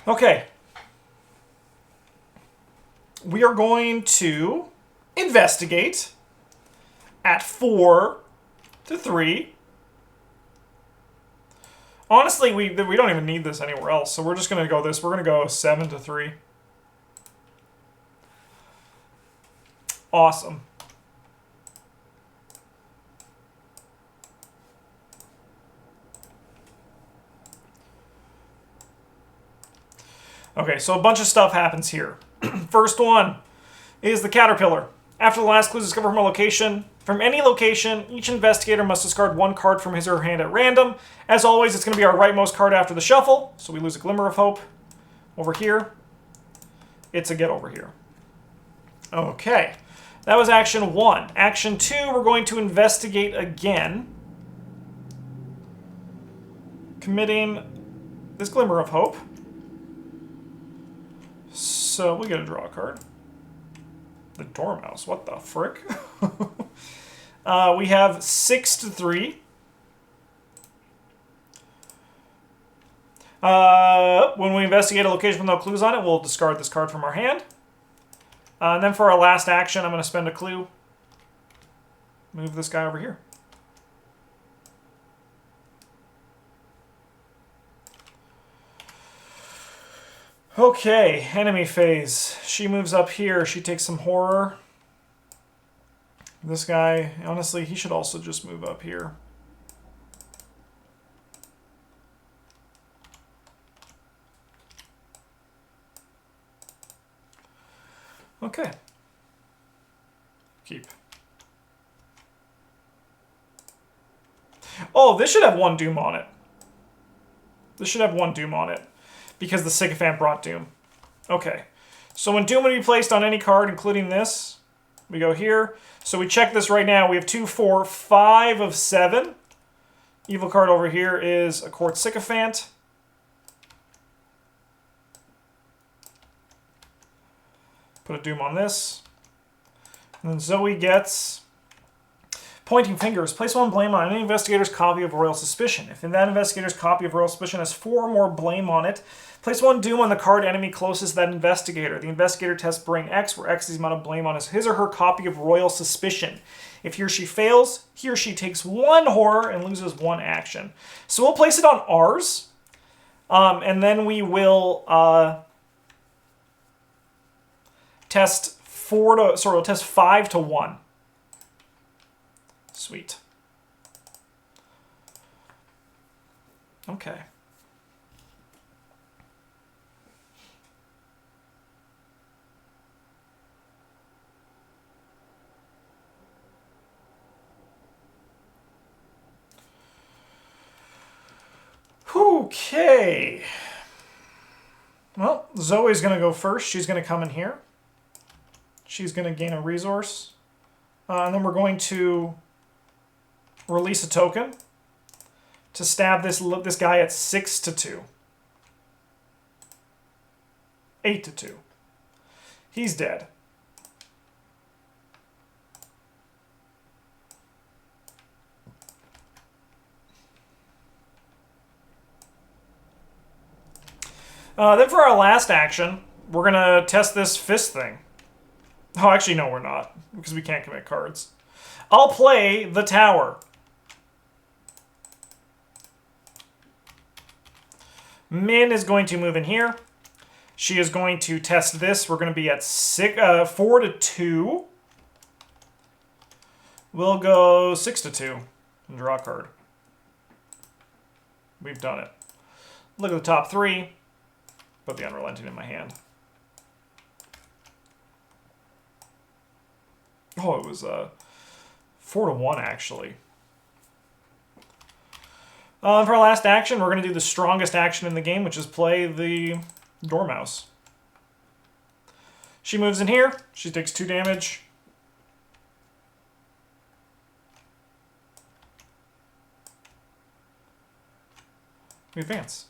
S1: Okay. We are going to investigate at 4 to 3. Honestly, we don't even need this anywhere else, so we're just going to go this. We're going to go 7 to 3. Awesome. Okay, so a bunch of stuff happens here. First one is the caterpillar. After the last clue is discovered from a location, from any location, each investigator must discard 1 card from his or her hand at random. As always, it's going to be our rightmost card after the shuffle, so we lose a glimmer of hope. Over here, it's a get over here. Okay, that was action 1. Action 2, we're going to investigate again, committing this glimmer of hope. So we get to draw a card. The Dormouse, what the frick? We have 6 to 3. When we investigate a location with no clues on it, we'll discard this card from our hand. And then for our last action, I'm going to spend a clue. Move this guy over here. Okay, enemy phase. She moves up here. She takes some horror. This guy, honestly, he should also just move up here. Okay. Keep. Oh, this should have 1 doom on it. This should have 1 doom on it. Because the sycophant brought doom. Okay. So when doom would be placed on any card, including this, we go here. So we check this right now. We have 2, 4, 5 of 7. Evil card over here is a court sycophant. Put a doom on this. And then Zoey gets pointing fingers. Place 1 blame on any investigator's copy of Royal Suspicion. If that investigator's copy of Royal Suspicion has 4 or more blame on it, place 1 doom on the card enemy closest to that investigator. The investigator tests bring X, where X is the amount of blame on his or her copy of Royal Suspicion. If he or she fails, he or she takes 1 horror and loses 1 action. So we'll place it on ours. And then we will test 5 to 1. Sweet. Okay. Okay. Well, Zoe's going to go first. She's going to come in here. She's going to gain a resource. And then we're going to release a token to stab this guy at 6 to 2. 8 to 2. He's dead. Then for our last action, we're going to test this fist thing. Oh, actually, no, we're not, because we can't commit cards. I'll play the tower. Min is going to move in here. She is going to test this. We're going to be at 4 to 2. We'll go 6 to 2 and draw a card. We've done it. Look at the top 3. Put the Unrelenting in my hand. Oh, it was 4 to 1 actually. For our last action, we're going to do the strongest action in the game, which is play the Dormouse. She moves in here. She takes 2 damage. We advance.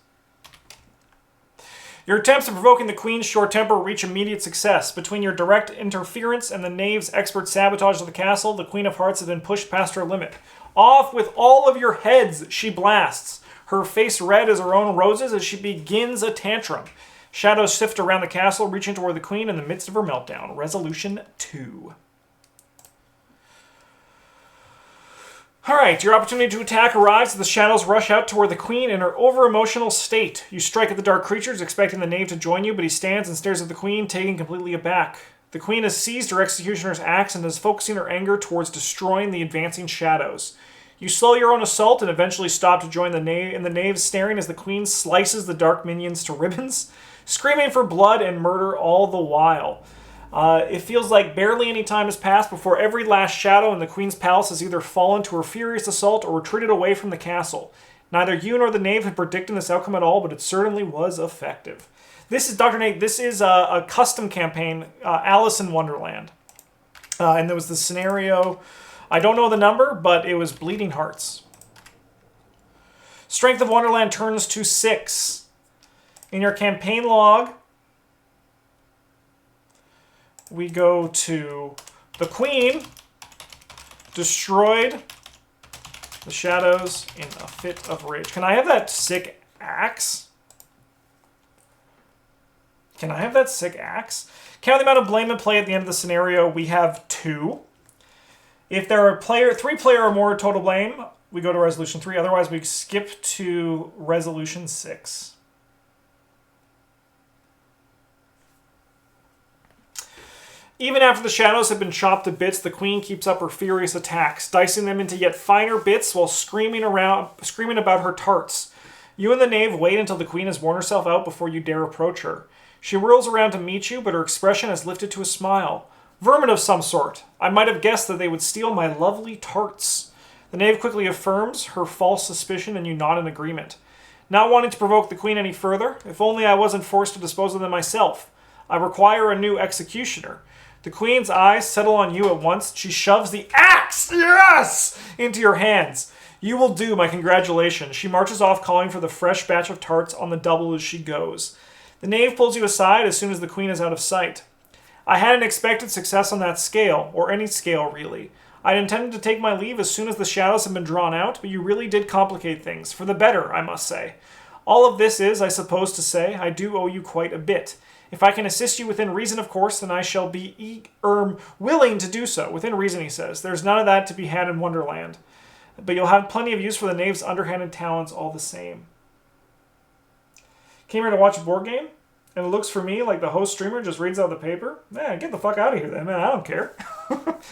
S1: Your attempts at provoking the Queen's short temper reach immediate success. Between your direct interference and the Knave's expert sabotage of the castle, the Queen of Hearts has been pushed past her limit. Off with all of your heads, she blasts. Her face red as her own roses as she begins a tantrum. Shadows sift around the castle, reaching toward the Queen in the midst of her meltdown. Resolution 2. Alright, your opportunity to attack arrives as the shadows rush out toward the Queen in her over-emotional state. You strike at the dark creatures, expecting the Knave to join you, but he stands and stares at the Queen, taken completely aback. The Queen has seized her executioner's axe and is focusing her anger towards destroying the advancing shadows. You slow your own assault and eventually stop to join the Knave in the Knave's staring as the Queen slices the dark minions to ribbons, screaming for blood and murder all the while. It feels like barely any time has passed before every last shadow in the Queen's palace has either fallen to her furious assault or retreated away from the castle. Neither you nor the Knave had predicted this outcome at all, but it certainly was effective. This is, Dr. Nate, this is a custom campaign, Alice in Wonderland. And there was the scenario, I don't know the number, but it was Bleeding Hearts. Strength of Wonderland turns to 6. In your campaign log, we go to the Queen destroyed the shadows in a fit of rage. Can I have that sick axe? Can I have that sick axe? Count the amount of blame and play at the end of the scenario. We have 2. If there are 3 player or more total blame, we go to resolution 3. Otherwise, we skip to resolution 6. Even after the shadows have been chopped to bits, the Queen keeps up her furious attacks, dicing them into yet finer bits while screaming about her tarts. You and the Knave wait until the Queen has worn herself out before you dare approach her. She whirls around to meet you, but her expression has lifted to a smile. Vermin of some sort. I might have guessed that they would steal my lovely tarts. The Knave quickly affirms her false suspicion, and you nod in agreement. Not wanting to provoke the Queen any further, if only I wasn't forced to dispose of them myself. I require a new executioner. The Queen's eyes settle on you at once. She shoves the axe, yes, into your hands. You will do, my congratulations. She marches off, calling for the fresh batch of tarts on the double as she goes. The Knave pulls you aside as soon as the Queen is out of sight. I hadn't expected success on that scale, or any scale, really. I'd intended to take my leave as soon as the shadows had been drawn out, but you really did complicate things, for the better, I must say. All of this is, I suppose to say, I do owe you quite a bit. If I can assist you within reason, of course, then I shall be willing to do so. Within reason, he says. There's none of that to be had in Wonderland. But you'll have plenty of use for the Knave's underhanded talents all the same. Came here to watch a board game, and it looks for me like the host streamer just reads out the paper. Man, get the fuck out of here then, man. I don't care.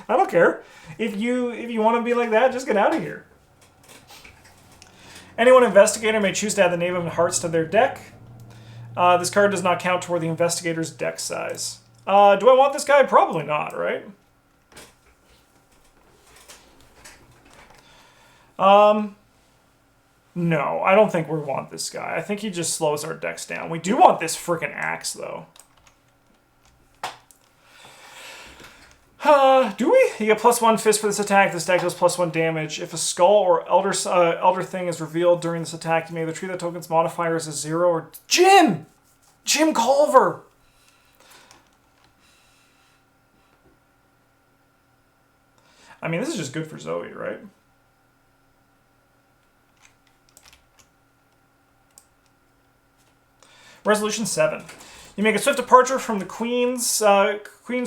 S1: I don't care. If you want to be like that, just get out of here. Anyone investigator may choose to add the Knave of Hearts to their deck. This card does not count toward the investigator's deck size. Do I want this guy? Probably not, right? No, I don't think we want this guy. I think he just slows our decks down. We do want this freaking axe, though. Do we? You get +1 fist for this attack. This deck does +1 damage. If a skull or elder thing is revealed during this attack, you may either treat that token's modifier as a 0 or... Jim Culver! I mean, this is just good for Zoey, right? Resolution 7. You make a swift departure from the Queen's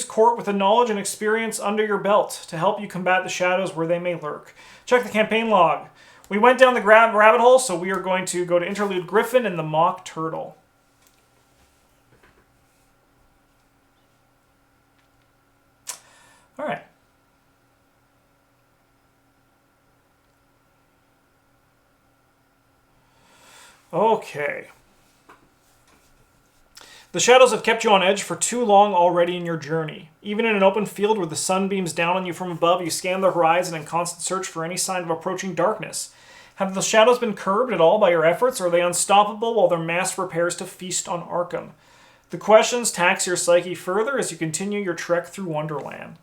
S1: court with the knowledge and experience under your belt to help you combat the shadows where they may lurk. Check the campaign log. We went down the rabbit hole, so we are going to go to Interlude Griffin and the Mock Turtle. All right. Okay. The shadows have kept you on edge for too long already in your journey. Even in an open field where the sun beams down on you from above, you scan the horizon in constant search for any sign of approaching darkness. Have the shadows been curbed at all by your efforts, or are they unstoppable while their mass prepares to feast on Arkham? The questions tax your psyche further as you continue your trek through Wonderland.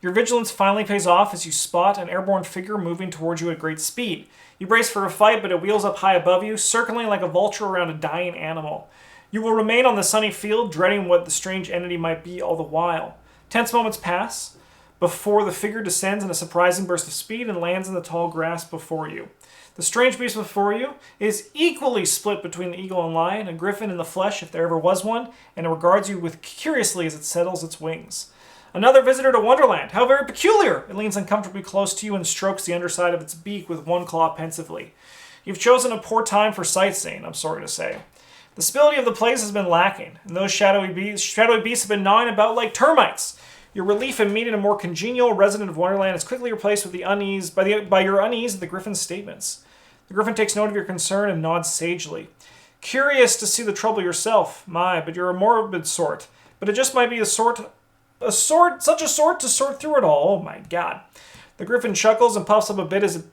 S1: Your vigilance finally pays off as you spot an airborne figure moving towards you at great speed. You brace for a fight, but it wheels up high above you, circling like a vulture around a dying animal. You will remain on the sunny field, dreading what the strange entity might be all the while. Tense moments pass before the figure descends in a surprising burst of speed and lands in the tall grass before you. The strange beast before you is equally split between the eagle and lion, a griffin in the flesh if there ever was one, and it regards you with curiously as it settles its wings. Another visitor to Wonderland. How very peculiar! It leans uncomfortably close to you and strokes the underside of its beak with one claw pensively. You've chosen a poor time for sightseeing, I'm sorry to say. The stability of the place has been lacking, and those shadowy beasts have been gnawing about like termites. Your relief in meeting a more congenial resident of Wonderland is quickly replaced with by your unease at the Griffin's statements. The Griffin takes note of your concern and nods sagely. Curious to see the trouble yourself, but you're a morbid sort. But it just might be such a sort to sort through it all. Oh my god. The Griffin chuckles and puffs up a bit as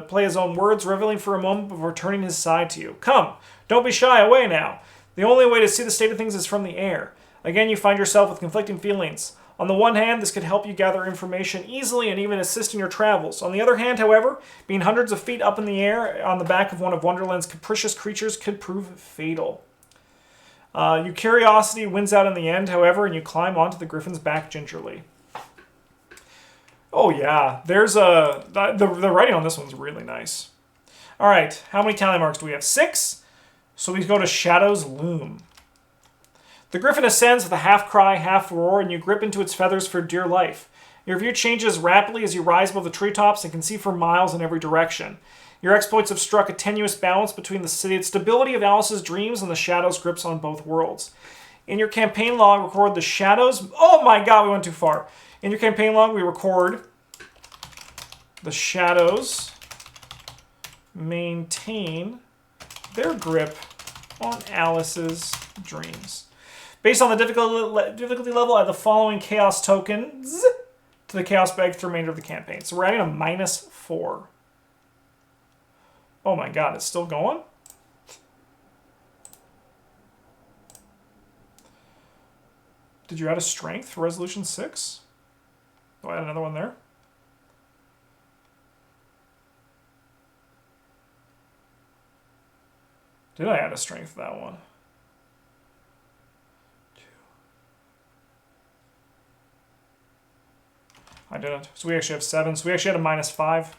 S1: play his own words, reveling for a moment before turning his side to you. Come, don't be shy, away now. The only way to see the state of things is from the air. Again, you find yourself with conflicting feelings. On the one hand, this could help you gather information easily and even assist in your travels. On the other hand, however, being hundreds of feet up in the air on the back of one of Wonderland's capricious creatures could prove fatal. Your curiosity wins out in the end, however, and you climb onto the Griffin's back gingerly. Oh yeah, there's the writing on this one's really nice. All right, how many tally marks do we have? 6. So we go to Shadow's Loom. The Griffin ascends with a half cry, half roar, and you grip into its feathers for dear life. Your view changes rapidly as you rise above the treetops and can see for miles in every direction. Your exploits have struck a tenuous balance between the stability of Alice's dreams and the Shadow's grips on both worlds. In your campaign log, record the Shadows... Oh my god, we went too far. In your campaign log, we record the Shadows maintain their grip on Alice's dreams. Based on the difficulty level, add the following chaos tokens to the chaos bag for the remainder of the campaign. So we're adding a -4. Oh my god, it's still going? Did you add a strength for resolution 6? Do I add another one there? Did I add a strength for that one? 2. I didn't. So we actually have 7. So we actually had a -5.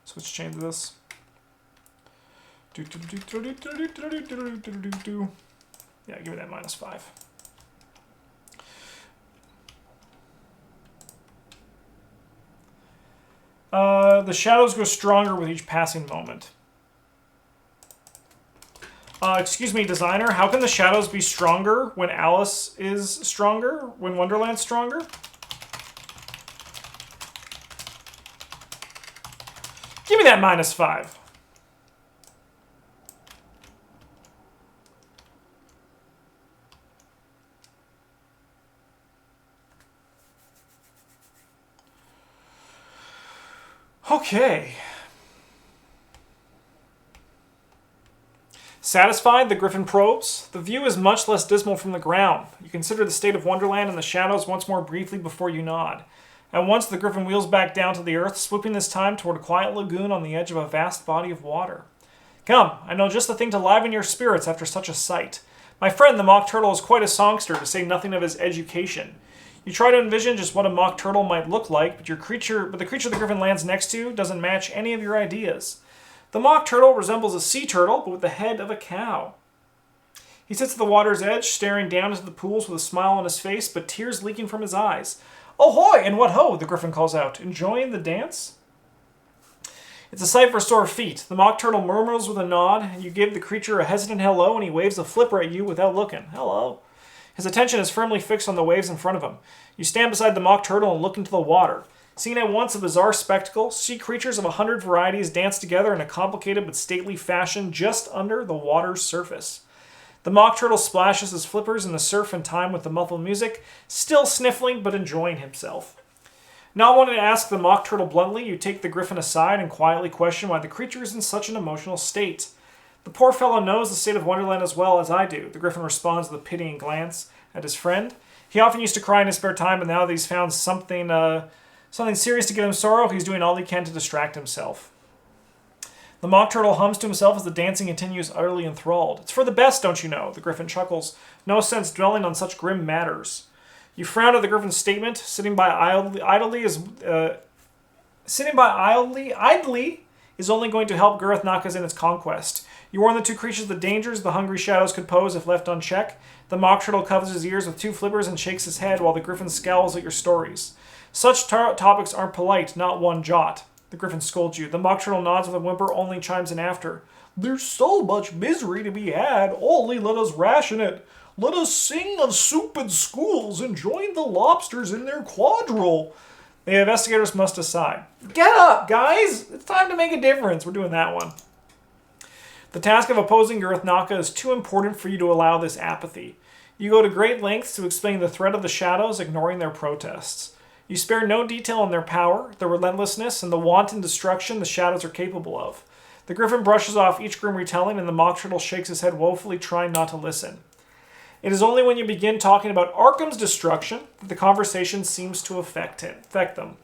S1: So let's change this. Yeah, give me that -5. The shadows grow stronger with each passing moment. Excuse me, designer. How can the shadows be stronger when Alice is stronger? When Wonderland's stronger? Give me that -5. Okay. Satisfied, the Griffin probes. The view is much less dismal from the ground. You consider the state of Wonderland and the shadows once more briefly before you nod. At once, the Griffin wheels back down to the earth, swooping this time toward a quiet lagoon on the edge of a vast body of water. Come, I know just the thing to liven your spirits after such a sight. My friend, the Mock Turtle, is quite a songster, to say nothing of his education. You try to envision just what a Mock Turtle might look like, but the creature the Griffin lands next to doesn't match any of your ideas. The Mock Turtle resembles a sea turtle, but with the head of a cow. He sits at the water's edge, staring down into the pools with a smile on his face, but tears leaking from his eyes. "Ahoy, and what ho!" the Griffin calls out. "Enjoying the dance?" It's a sight for sore feet. The Mock Turtle murmurs with a nod, and you give the creature a hesitant hello, and he waves a flipper at you without looking. Hello. His attention is firmly fixed on the waves in front of him. You stand beside the Mock Turtle and look into the water. Seeing at once a bizarre spectacle, sea creatures of 100 varieties dance together in a complicated but stately fashion just under the water's surface. The Mock Turtle splashes his flippers in the surf in time with the muffled music, still sniffling but enjoying himself. Not wanting to ask the Mock Turtle bluntly, you take the Griffin aside and quietly question why the creature is in such an emotional state. The poor fellow knows the state of Wonderland as well as I do. The Griffin responds with a pitying glance at his friend. He often used to cry in his spare time, but now that he's found something serious to give him sorrow, he's doing all he can to distract himself. The Mock Turtle hums to himself as the dancing continues, utterly enthralled. "It's for the best, don't you know?" The Griffin chuckles. "No sense dwelling on such grim matters." You frown at the Griffin's statement. Sitting by idly is only going to help Gareth Naka's in its conquest. You warn the two creatures the dangers the hungry shadows could pose if left unchecked. The Mock Turtle covers his ears with two flippers and shakes his head while the Griffin scowls at your stories. "Such topics aren't polite, not one jot." The Griffin scolds you. The Mock Turtle nods with a whimper, only chimes in after. "There's so much misery to be had, only let us ration it. Let us sing of soup and schools and join the lobsters in their quadrille." The investigators must decide. "Get up, guys! It's time to make a difference." We're doing that one. The task of opposing Gareth Naka is too important for you to allow this apathy. You go to great lengths to explain the threat of the shadows, ignoring their protests. You spare no detail on their power, the relentlessness, and the wanton destruction the shadows are capable of. The Griffin brushes off each grim retelling, and the Mock Turtle shakes his head woefully, trying not to listen. It is only when you begin talking about Arkham's destruction that the conversation seems to affect them.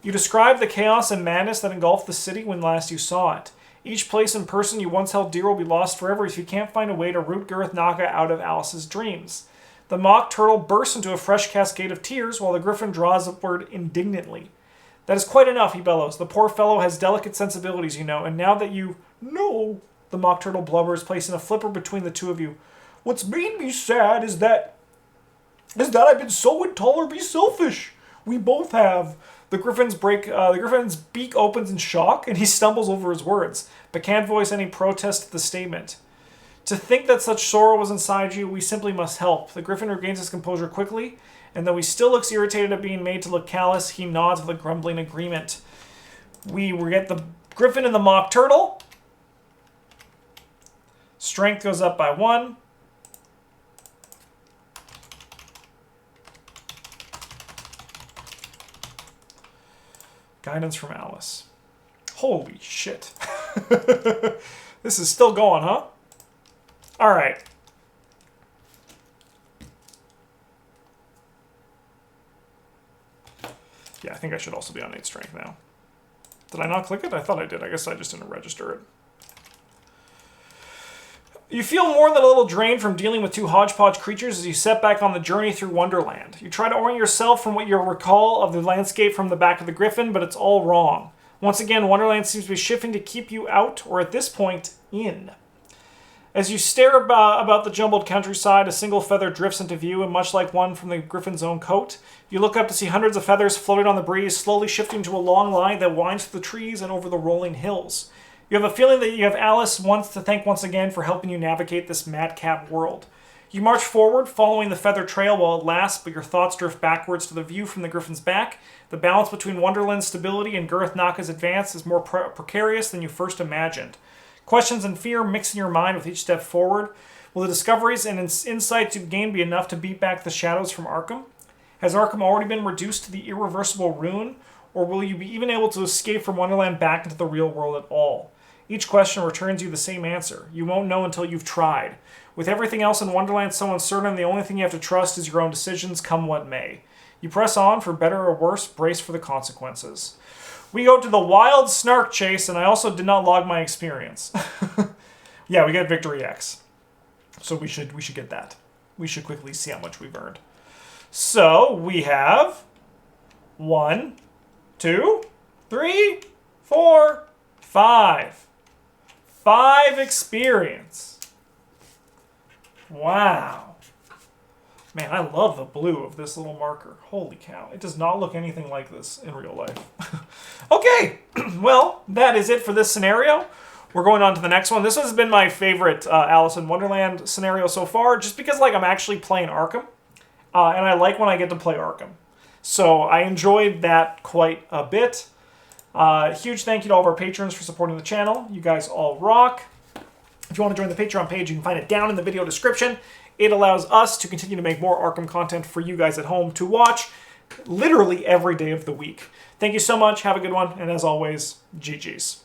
S1: You describe the chaos and madness that engulfed the city when last you saw it. Each place and person you once held dear will be lost forever if you can't find a way to root Gareth Naka out of Alice's dreams. The Mock Turtle bursts into a fresh cascade of tears while the Griffin draws upward indignantly. "That is quite enough," he bellows. "The poor fellow has delicate sensibilities, you know, and now that you know," the Mock Turtle blubbers, placing a flipper between the two of you. "What's made me sad is that I've been so intolerably selfish. We both have." The Griffin's beak opens in shock, and he stumbles over his words, but can't voice any protest to the statement. "To think that such sorrow was inside you, we simply must help." The Griffin regains his composure quickly, and though he still looks irritated at being made to look callous, he nods with a grumbling agreement. We get the Griffin and the Mock Turtle. Strength goes up by 1. Guidance from Alice. Holy shit. This is still going, huh? Alright. Yeah, I think I should also be on 8 strength now. Did I not click it? I thought I did. I guess I just didn't register it. You feel more than a little drained from dealing with two hodgepodge creatures as you set back on the journey through Wonderland. You try to orient yourself from what you recall of the landscape from the back of the Griffin, but it's all wrong. Once again, Wonderland seems to be shifting to keep you out, or at this point, in. As you stare about the jumbled countryside, a single feather drifts into view, and much like one from the Griffin's own coat, you look up to see hundreds of feathers floating on the breeze, slowly shifting to a long line that winds through the trees and over the rolling hills. You have a feeling that you have Alice to thank once again for helping you navigate this madcap world. You march forward, following the feather trail while it lasts, but your thoughts drift backwards to the view from the Griffin's back. The balance between Wonderland's stability and Gareth Naka's advance is more precarious than you first imagined. Questions and fear mix in your mind with each step forward. Will the discoveries and insights you've gained be enough to beat back the shadows from Arkham? Has Arkham already been reduced to the irreversible ruin, or will you be even able to escape from Wonderland back into the real world at all? Each question returns you the same answer. You won't know until you've tried. With everything else in Wonderland so uncertain, the only thing you have to trust is your own decisions, come what may. You press on, for better or worse, brace for the consequences. We go to the wild snark chase, and I also did not log my experience. Yeah, we get Victory X. So we should get that. We should quickly see how much we've earned. So we have 1, 2, 3, 4, 5. 5 experience. Wow. Man, I love the blue of this little marker. Holy cow. It does not look anything like this in real life. Okay, well, that is it for this scenario. We're going on to the next one. This has been my favorite Alice in Wonderland scenario so far, just because like I'm actually playing Arkham, and I like when I get to play Arkham. So I enjoyed that quite a bit. Huge thank you to all of our patrons for supporting the channel. You guys all rock. If you want to join the Patreon page, you can find it down in the video description. It allows us to continue to make more Arkham content for you guys at home to watch literally every day of the week. Thank you so much. Have a good one. And as always, GG's.